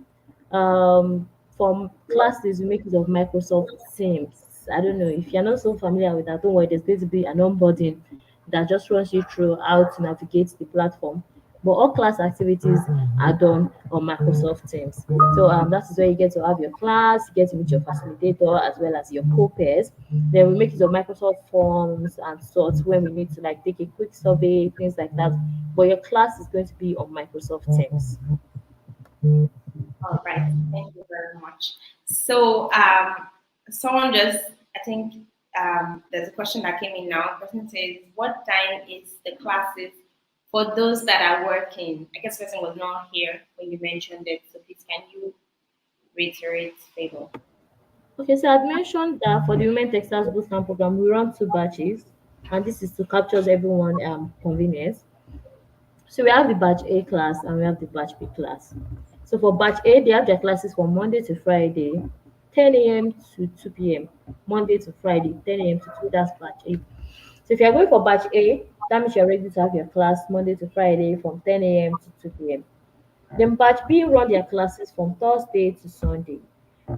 From classes, we make use of Microsoft Teams. I don't know if you're not so familiar with that. Don't worry, there's going to be an onboarding that just runs you through how to navigate the platform. But all class activities are done on Microsoft Teams. So that is where you get to have your class, you get to meet your facilitator as well as your co-peers. Then we make use of Microsoft Forms and sorts when we need to like take a quick survey, things like that. But your class is going to be on Microsoft Teams. All right, thank you very much. So, someone just, I think there's a question that came in now. The person says, what time is the classes for those that are working? I guess the person was not here when you mentioned it, so please can you reiterate, favor? Okay, so I'd mentioned that for the Women Textiles Bootcamp program, we run two batches, and this is to capture everyone convenience. So we have the batch A class and we have the batch B class. So for batch A, they have their classes from Monday to Friday, 10 a.m. to 2 p.m. Monday to Friday, 10 a.m. to 2. That's batch A. So if you're going for batch A, that means you're ready to have your class Monday to Friday from 10 a.m. to 2 p.m. Then batch B run their classes from Thursday to Sunday.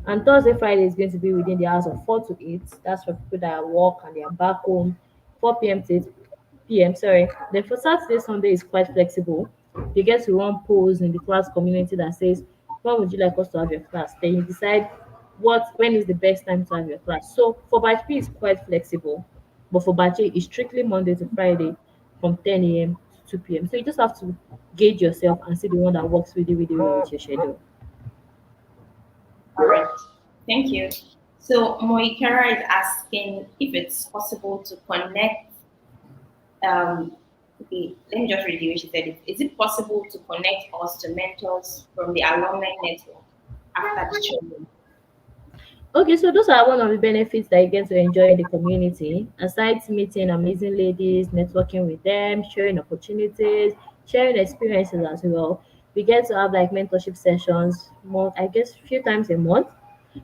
And Thursday, Friday is going to be within the hours of 4 to 8. That's for people that are work and they are back home, 4 p.m. to 8 p.m. Sorry. Then for Saturday, Sunday is quite flexible. You get to run polls in the class community that says, when would you like us to have your class? Then you decide when is the best time to have your class. So for batch B, it's quite flexible. But for batch A, it's strictly Monday to Friday from 10 a.m. to 2 p.m. So you just have to gauge yourself and see the one that works really, really well with your schedule. All right, thank you. So Moikera is asking if it's possible to connect. Okay, let me just read you what she said. Is it possible to connect us to mentors from the alumni network after the training? Okay, so those are one of the benefits that you get to enjoy in the community. Aside meeting amazing ladies, networking with them, sharing opportunities, sharing experiences as well. We get to have like mentorship sessions, I guess, a few times a month.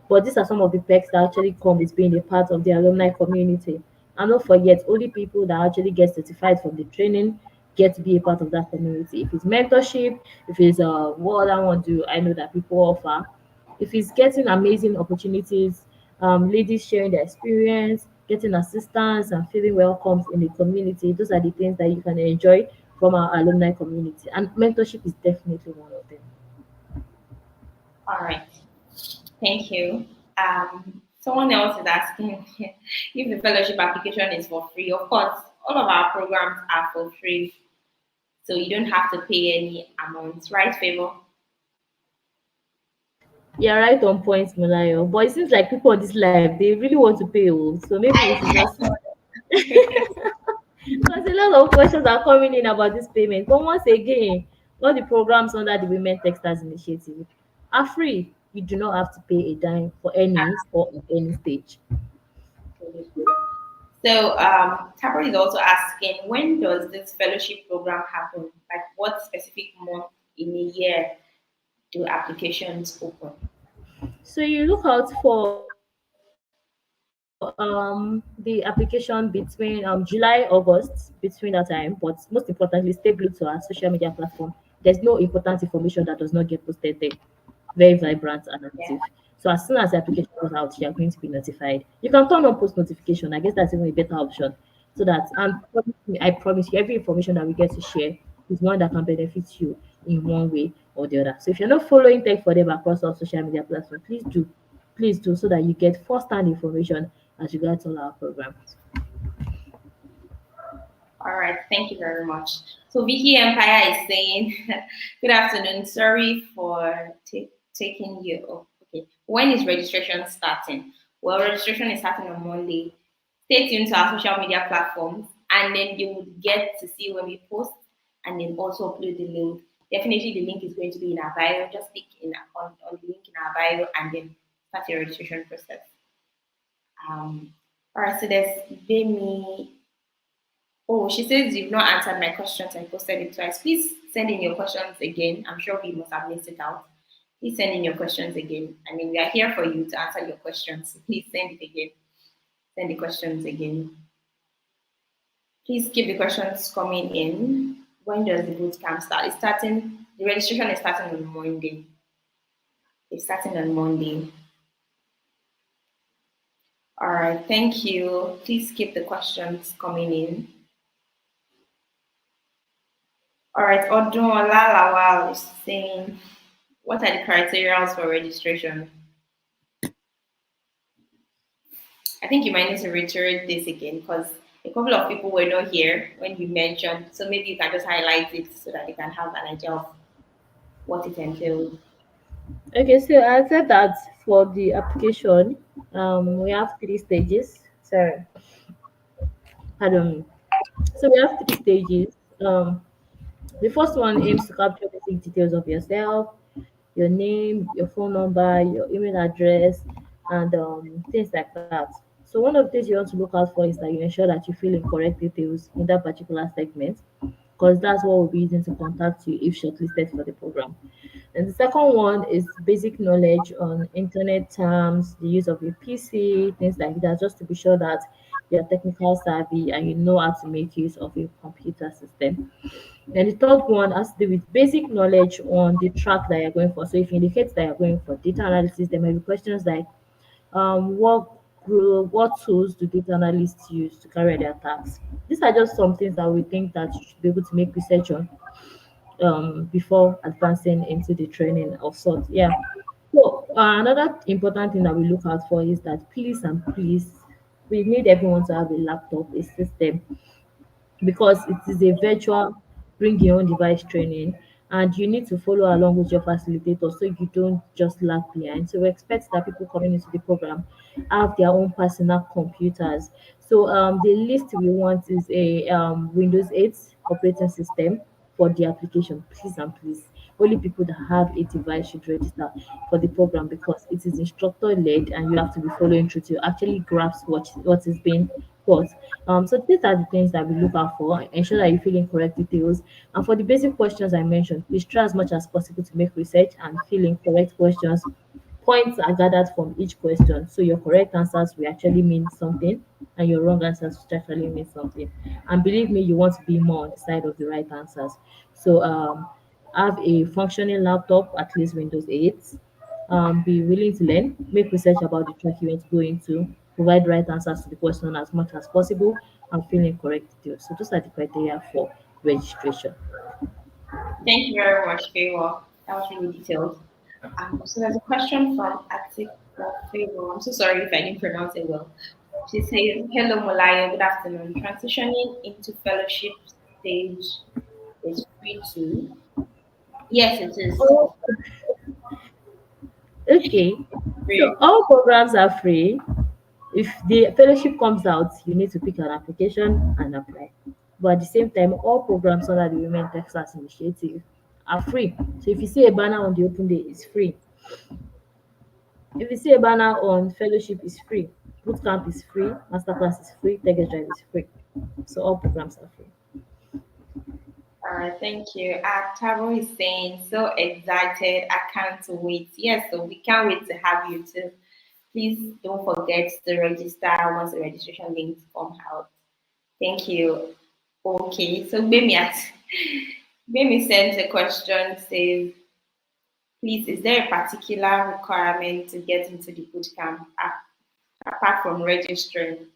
But these are some of the perks that actually come with being a part of the alumni community. And don't forget, only people that actually get certified from the training get to be a part of that community. If it's mentorship, if it's what I want to do, I know that people offer. If it's getting amazing opportunities, ladies sharing their experience, getting assistance, and feeling welcomed in the community, those are the things that you can enjoy from our alumni community. And mentorship is definitely one of them. All right, thank you. Someone else is asking if the fellowship application is for free. Of course, all of our programs are for free, so you don't have to pay any amounts, right, Favor? You're right on point, Mulayo. But it seems like people on this live, they really want to pay. Oh. So maybe we should just because a lot of questions are coming in about this payment. But once again, all the programs under the Women Texters Initiative are free. You do not have to pay a dime for any or at any stage. So, Tabor is also asking, when does this fellowship program happen? Like, what specific month in a year do applications open? So you look out for the application between July, August, between that time. But most importantly, stay glued to our social media platform. There's no important information that does not get posted there. very vibrant and active. So as soon as the application goes out, you are going to be notified. You can turn on post notification. I guess that's even a better option. So that, and I promise you, every information that we get to share is one that can benefit you in one way or the other. So if you're not following Tech for Them across all social media platforms, please do, so that you get first-hand information as regards all our programs. All right, thank you very much. So Vicky Empire is saying, good afternoon. Sorry for taking you. Oh, okay. When is registration starting? Well, registration is starting on Monday. Stay tuned to our social media platforms, and then you would get to see when we post, and then also upload the link. Definitely, the link is going to be in our bio. Just click on the link in our bio, and then start your registration process. All right. So there's Bemi. Oh, she says you've not answered my questions. I posted it twice. Please send in your questions again. I'm sure we must have missed it out. Please send in your questions again. I mean, we are here for you to answer your questions. So please send it again. Send the questions again. Please keep the questions coming in. When does the bootcamp start? It's starting. The registration is starting on Monday. It's starting on Monday. All right. Thank you. Please keep the questions coming in. All right. Odun Olalawal is saying, what are the criteria for registration? I think you might need to reiterate this again because a couple of people were not here when you mentioned. So maybe you can just highlight it so that they can have an idea of what it entails. Okay, so I said that for the application, we have three stages. Sorry, pardon me. So we have three stages. The first one aims to capture basic details of yourself, your name, your phone number, your email address, and things like that. So one of the things you want to look out for is that you ensure that you fill in correct details in that particular segment, because that's what we'll be using to contact you if shortlisted for the program. And the second one is basic knowledge on internet terms, the use of a PC, things like that, just to be sure that you're technical savvy and you know how to make use of a computer system. And the third one has to do with basic knowledge on the track that you're going for. So if you indicate that you're going for data analysis, there may be questions like what tools do data analysts use to carry their tasks? These are just some things that we think that you should be able to make research on before advancing into the training of sorts. Yeah. So another important thing that we look out for is that please and please, we need everyone to have a laptop, a system, because it is a virtual bring your own device training, and you need to follow along with your facilitator so you don't just lag behind. So we expect that people coming into the program have their own personal computers. So the list we want is a Windows 8 operating system for the application. Please and please, only people that have a device should register for the program, because it is instructor led and you have to be following through to actually grasp what is being taught. So these are the things that we look out for. Ensure that you fill in correct details. And for the basic questions I mentioned, please try as much as possible to make research and fill in correct questions. Points are gathered from each question. So your correct answers will actually mean something and your wrong answers will actually mean something. And believe me, you want to be more on the side of the right answers. So have a functioning laptop, at least Windows 8. Be willing to learn, make research about the track you want to go into, provide right answers to the question as much as possible, and fill in correct details. So those are the criteria for registration. Thank you very much, Favor. That was really detailed. So there's a question from Atik Favor. I'm so sorry if I didn't pronounce it well. She says, hello, Molayo, good afternoon. Transitioning into fellowship stage is free too. Yes, it is. Oh, okay. So Free. all programs are free. If the fellowship comes out, you need to pick an application and apply. But at the same time, all programs under the Women Texas Initiative are free. So if you see a banner on the open day, it's free. If you see a banner on fellowship, it's free. Bootcamp is free. Masterclass is free. Tech Drive is free. So all programs are free. All right, thank you. Taro is saying, so excited. I can't wait. Yes, so we can't wait to have you too. Please don't forget to register once the registration links come out. Thank you. Okay, so Bemi sent a question, says, Please, is there a particular requirement to get into the bootcamp apart from registering?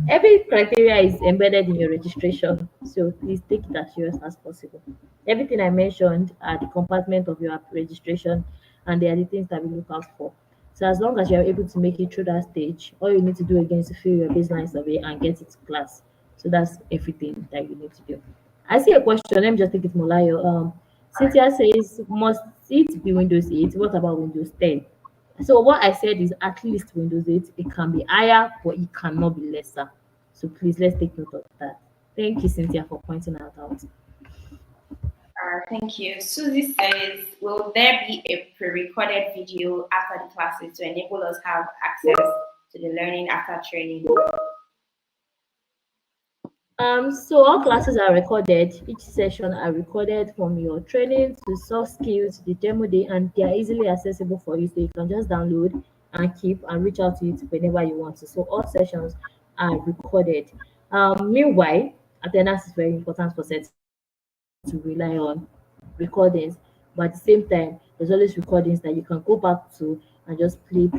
Every criteria is embedded in your registration, so please take it as serious as possible. Everything I mentioned are the compartment of your registration, and they are the things that we look out for. So as long as you are able to make it through that stage, all you need to do again is to fill your baseline survey and get it to class. So that's everything that you need to do. I see a question. Let me just take it, Molayo. Cynthia says, must it be Windows 8? What about Windows 10? So what I said is at least Windows 8. It can be higher, but it cannot be lesser. So please let's take note of that. Thank you, Cynthia, for pointing that out. Thank you. Susie says, will there be a pre-recorded video after the classes to enable us have access to the learning after training? So all classes are recorded. Each session are recorded from your training to soft skills, the demo day, and they are easily accessible for you. So you can just download and keep and reach out to it whenever you want to. So all sessions are recorded. Meanwhile, attendance is very important for set to rely on recordings, but at the same time, there's always recordings that you can go back to and just play.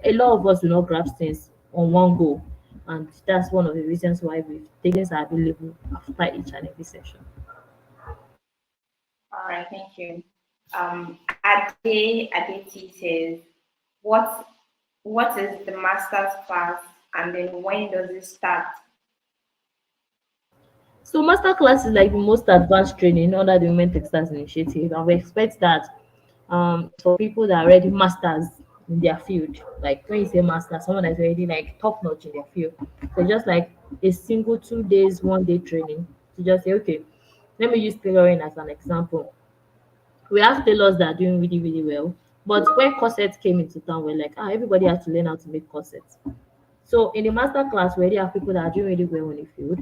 A lot of us do not grab things on one go, and that's one of the reasons why we've things are available after each and every session. All right, thank you. Adeti says, what is the master's class, and then when does it start? So masterclass is like the most advanced training under the Women Techsters initiative, and we expect that it's for people that are already masters in their field. Like when you say master, someone that's already like top notch in their field. So just like a single 2 days, 1 day training to just say, okay, let me use tailoring as an example. We have tailors that are doing really well, but when corsets came into town, we're like, everybody has to learn how to make corsets. So in the master class, we already have people that are doing really well in the field.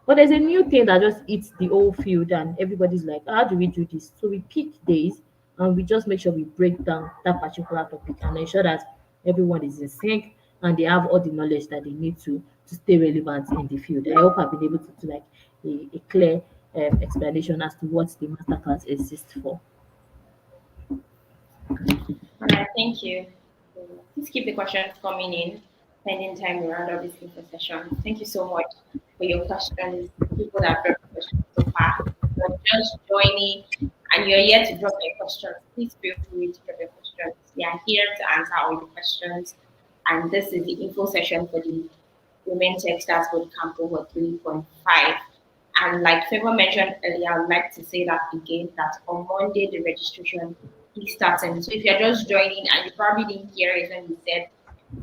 But there's a new thing that just eats the whole field, and everybody's like, how do we do this? So we pick days and we just make sure we break down that particular topic and ensure that everyone is in sync and they have all the knowledge that they need to stay relevant in the field. I hope I've been able to do like a clear explanation as to what the masterclass exists for. All right, thank you. Please keep the questions coming in, pending time we round up this info session. Thank you so much for your questions. People that have brought questions so far. If you're just joining and you're here to drop your questions, please feel free to drop your questions. We are here to answer all your questions. And this is the info session for the Women Techsters Bootcamp Cohort 3.5. And like Favor mentioned earlier, I would like to say that again, that on Monday, the registration is starting. So if you're just joining and you probably didn't hear it when we said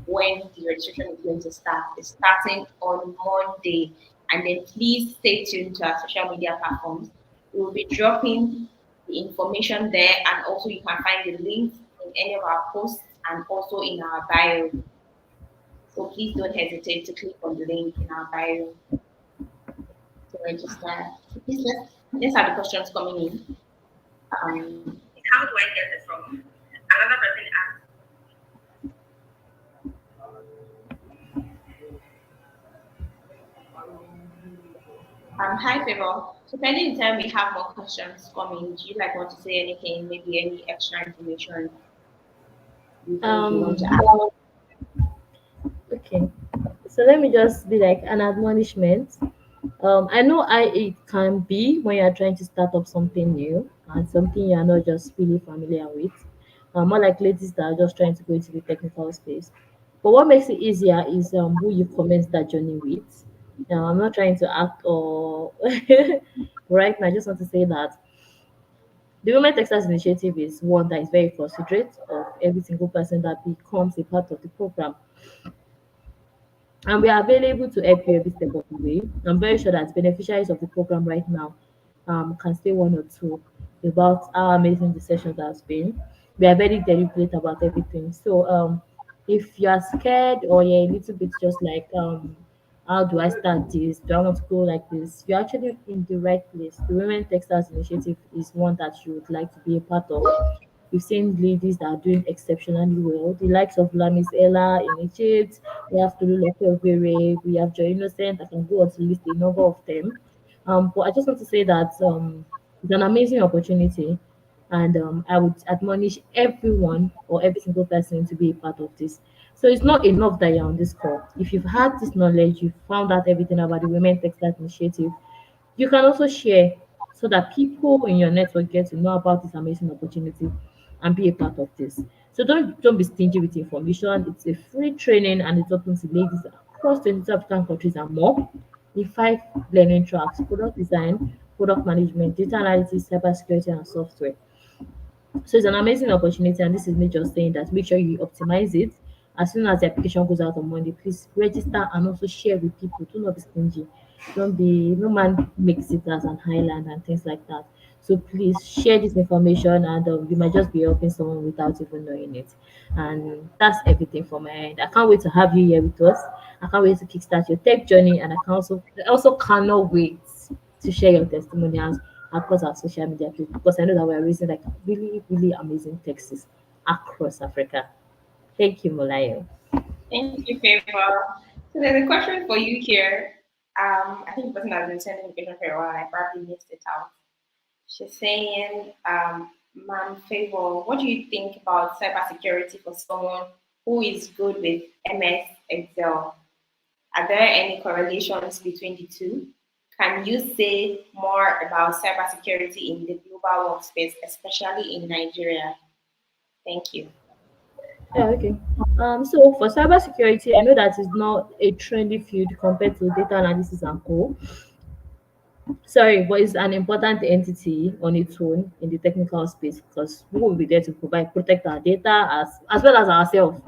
when the registration is going to start, it's starting on Monday. And then please stay tuned to our social media platforms. We will be dropping the information there, and also you can find the links in any of our posts and also in our bio. So please don't hesitate to click on the link in our bio to register. So please let's have the questions coming in. How do I get it from? Another person asked. Hi, Favor. So pending time, we have more questions coming. Do you like want to say anything? Maybe any extra information you think you want to add? Okay, so let me just be like an admonishment. I know it can be when you're trying to start up something new and something you're not just really familiar with. More like ladies that are just trying to go into the technical space. But what makes it easier is who you commence that journey with. Now, I'm not trying to act or right now. I just want to say that the Women Texas Initiative is one that is very considerate of every single person that becomes a part of the program, and we are available to help you every step of the way. I'm very sure that beneficiaries of the program right now can say one or two about how amazing the session has been. We are very deliberate about everything. So if you are scared or you're a little bit just like how do I start this? Do I want to go like this? You're actually in the right place. The Women Textiles Initiative is one that you would like to be a part of. We've seen ladies that are doing exceptionally well. The likes of Lamis Ella in Egypt, we have Tolulope Obere, we have Joy Innocent. I can go on to list a number of them. But I just want to say that It's an amazing opportunity, and I would admonish everyone or every single person to be a part of this. So it's not enough that you're on this call. If you've had this knowledge, you've found out everything about the Women Textile Initiative, you can also share so that people in your network get to know about this amazing opportunity and be a part of this. So don't be stingy with information. It's a free training and it's open to ladies across 22 African countries and more in 5 learning tracks: product design, product management, data analytics, cybersecurity, and software. So it's an amazing opportunity, and this is me just saying that make sure you optimize it. As soon as the application goes out on Monday, please register and also share with people. Do not be stingy. Don't be no man makes it as an highland and things like that. So please share this information, and you might just be helping someone without even knowing it. And that's everything from my end. I can't wait to have you here with us. I can't wait to kickstart your tech journey, and I also cannot wait to share your testimonials across our social media page, because I know that we're raising like really, really amazing texts across Africa. Thank you, Molayo. Thank you, Favor. So there's a question for you here. I think the person has been sending the question for a while. I probably missed it out. She's saying, Ma'am Favor, what do you think about cybersecurity for someone who is good with MS Excel? Are there any correlations between the two? Can you say more about cybersecurity in the global workspace, especially in Nigeria? Thank you. Yeah, okay. So for cybersecurity, I know that is not a trendy field compared to data analysis and co. Sorry, but it's an important entity on its own in the technical space, because we will be there to provide protect our data as well as ourselves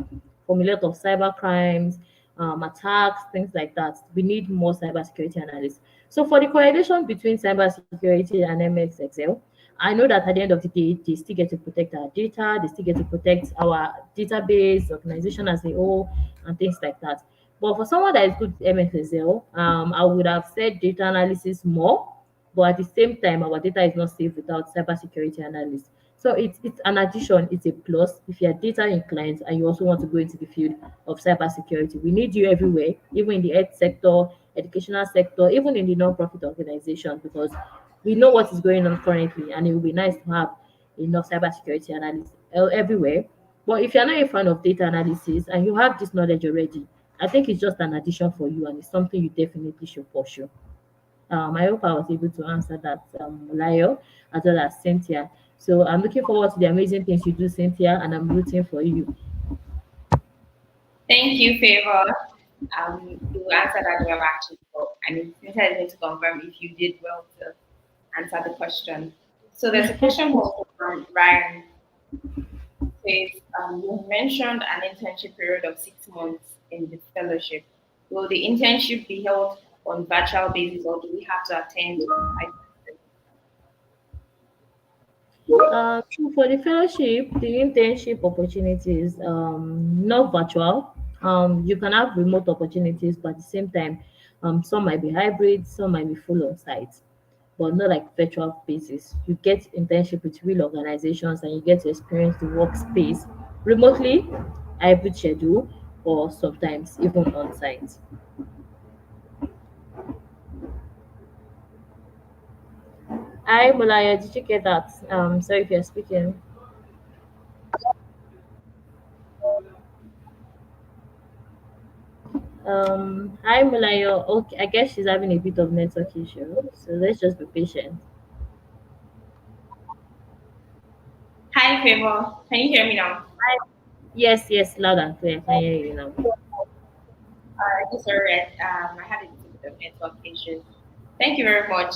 from a lot of cyber crimes, attacks, things like that. We need more cybersecurity analysts. So for the correlation between cybersecurity and MX Excel, I know that at the end of the day, they still get to protect our data, they still get to protect our database, organization as a whole, and things like that. But for someone that is good with MFSL, I would have said data analysis more, but at the same time, our data is not safe without cybersecurity analysis. So it's an addition, it's a plus if you're data inclined and you also want to go into the field of cybersecurity. We need you everywhere, even in the health sector, educational sector, even in the non-profit organization, because we know what is going on currently, and it would be nice to have enough cybersecurity analysts everywhere. But if you're not a fan of data analysis and you have this knowledge already, I think it's just an addition for you, and it's something you definitely should pursue. I hope I was able to answer that, Layo, as well as Cynthia. So I'm looking forward to the amazing things you do, Cynthia, and I'm rooting for you. Thank you, Favor. You answered that well, actually. So, I mean, Cynthia is going to confirm if you did well to answer the question. So there's a question also from Ryan. Says, you mentioned an internship period of 6 months in the fellowship. Will the internship be held on virtual basis, or do we have to attend? So for the fellowship, the internship opportunities, not virtual. You can have remote opportunities, but at the same time, some might be hybrid, some might be full on site, but not like virtual basis. You get internship with real organizations and you get to experience the workspace remotely, hybrid schedule, or sometimes even on site. Hi, Mulaya, did you get that? Sorry if you're speaking. Hi, Mulaya. Okay, I guess she's having a bit of network issue, so let's just be patient. Hi, Favor. Can you hear me now? Hi. Yes, yes, loud and clear. I can hear you now. Yes, sorry. I had a little bit of network issues. Thank you very much.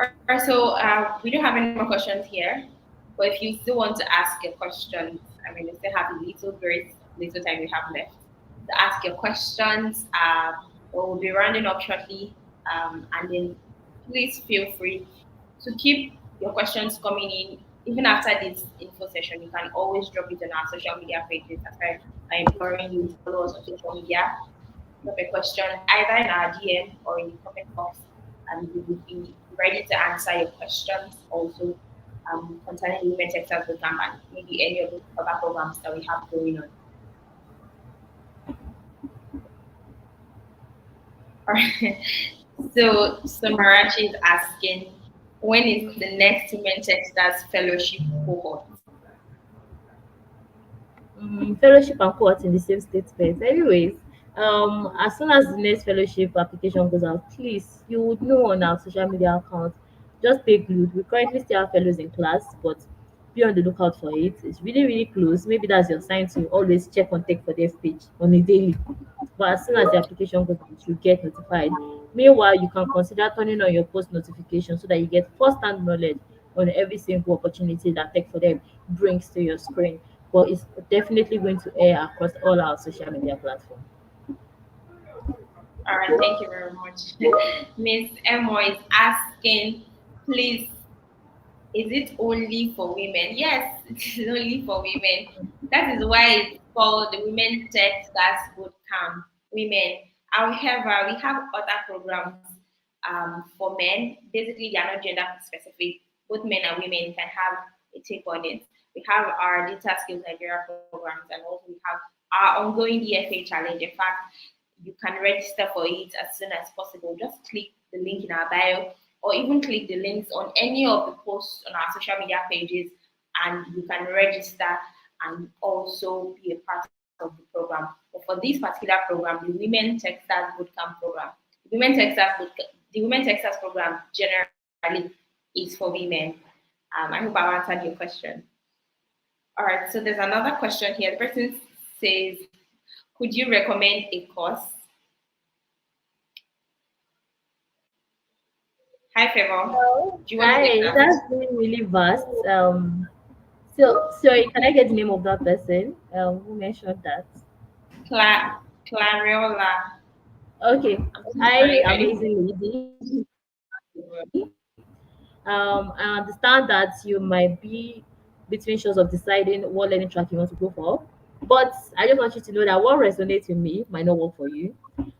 All right, so we don't have any more questions here, but if you still want to ask your questions, I mean, we still have a little grace, little time we have left to ask your questions. We'll be rounding up shortly, and then please feel free to keep your questions coming in. Even after this info session, you can always drop it on our social media pages. That's why I'm imploring you to follow us on social media, drop a question either in our DM or in the comment box, and we will be ready to answer your questions also, concerning the Women Textile Bootcamp and maybe any of the other programs that we have going on. All right. So Samarachi is asking, when is the next Women Techstars Fellowship cohort? Fellowship and cohort in the same statement. Anyways, as soon as the next fellowship application goes out, please, you would know on our social media account. Just stay glued. We currently still have fellows in class, but be on the lookout for it. It's really, really close. Maybe that's your sign to always check on Tech for Dev page on a daily. But as soon as the application goes out, you get notified. Meanwhile, you can consider turning on your post notification so that you get first-hand knowledge on every single opportunity that Tech for Them brings to your screen. But it's definitely going to air across all our social media platforms. All right, thank you very much. Miss Emo is asking, please, is it only for women? Yes, it is only for women. That is why it's called the Women Tech Stars Bootcamp Women. However, we have other programs for men. Basically, they are not gender specific. Both men and women can have a take on it. We have our data skills Nigeria programs, and also we have our ongoing DFA challenge. In fact, you can register for it as soon as possible. Just click the link in our bio, or even click the links on any of the posts on our social media pages, and you can register and also be a part of the program. But for this particular program, the Women Techstars Bootcamp program, the Women Techstars program generally is for women. I hope I answered your question. All right, so there's another question here. The person says, could you recommend a course? Hi, Favor. Hello. Do you want to take Hi, that? that's really, really vast. So sorry, can I get the name of that person who mentioned that? Clariola. Okay, I'm so sorry hi, if anything. amazing lady. I understand that you might be between shows of deciding what learning track you want to go for. But I just want you to know that what resonates with me might not work for you.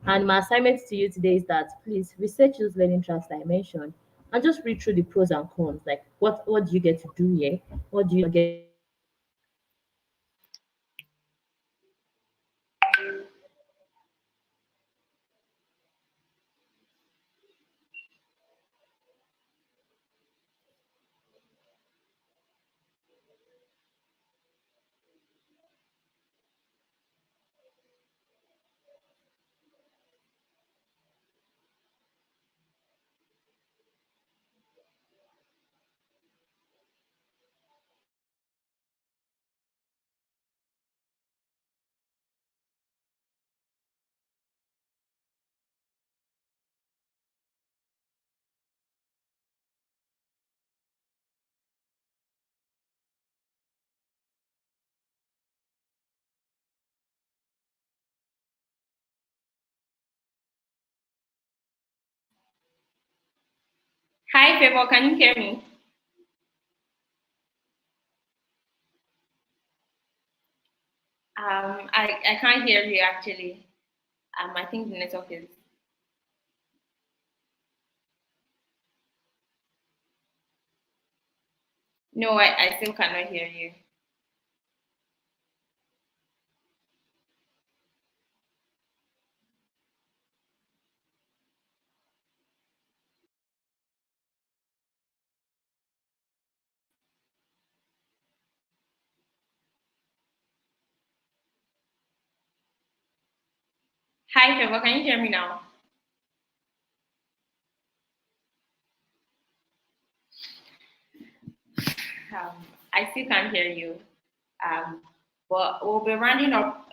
And my assignment to you today is that please research those learning tracks that I mentioned and just read through the pros and cons. Like what do you get to do here? What do you get to do here? What do you not get to do here? And then just Hi, Favor. Can you hear me? I can't hear you actually. I think the network is. No, I still cannot hear you. Hi, Favor. Can you hear me now? Um, I still can't hear you. Um, but we'll be rounding up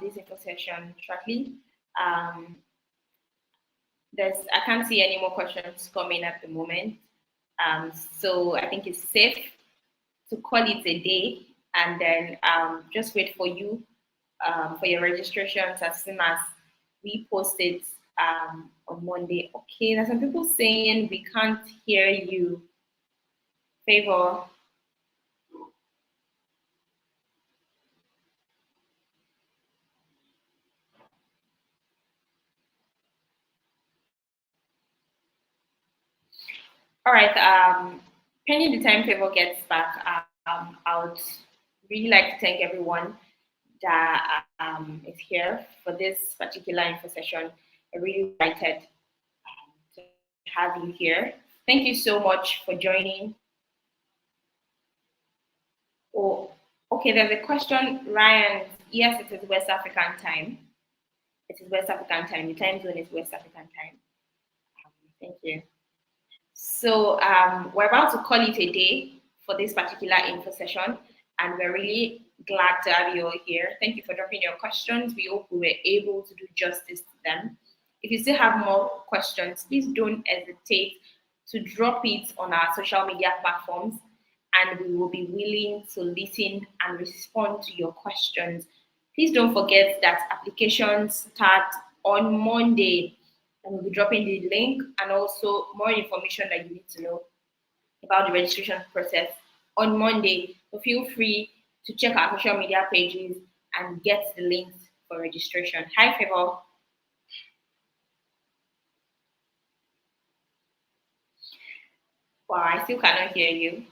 this info session shortly. Um, I can't see any more questions coming at the moment. So I think it's safe to call it a day, and then just wait for you for your registrations as soon as we post it on Monday. Okay, there's some people saying we can't hear you. Favor. All right. Pending the time Favor gets back, I would really like to thank everyone that is here for this particular info session. I really excited to have you here. Thank you so much for joining. Oh, okay, there's a question, Ryan. Yes, it is West African time. It is West African time. The time zone is West African time. Thank you. So we're about to call it a day for this particular info session, and we're really glad to have you all here. Thank you for dropping your questions. We hope we were able to do justice to them. If you still have more questions, please don't hesitate to drop it on our social media platforms, and we will be willing to listen and respond to your questions. Please don't forget that applications start on Monday, and we'll be dropping the link and also more information that you need to know about the registration process on Monday. So feel free to check our social media pages and get the links for registration. Hi, Favor. Wow, I still cannot hear you.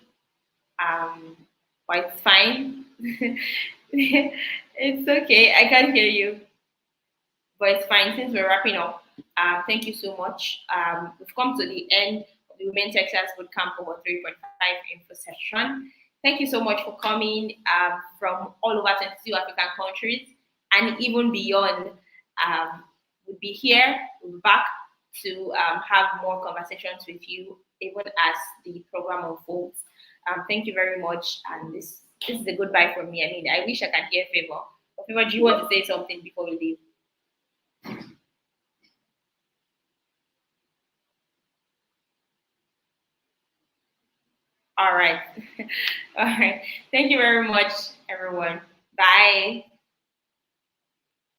But it's fine. It's okay. I can hear you, but it's fine since we're wrapping up. Thank you so much. We've come to the end of the Women Techsters Bootcamp Cohort 3.5 info session. Thank you so much for coming from all over 22 African countries and even beyond. We'll be here, we'll be back to have more conversations with you, even as the program unfolds. Thank you very much. And this is a goodbye from me. I mean, I wish I could hear Favor. Favor, do you want to say something before we leave? All right. All right. Thank you very much, everyone. Bye.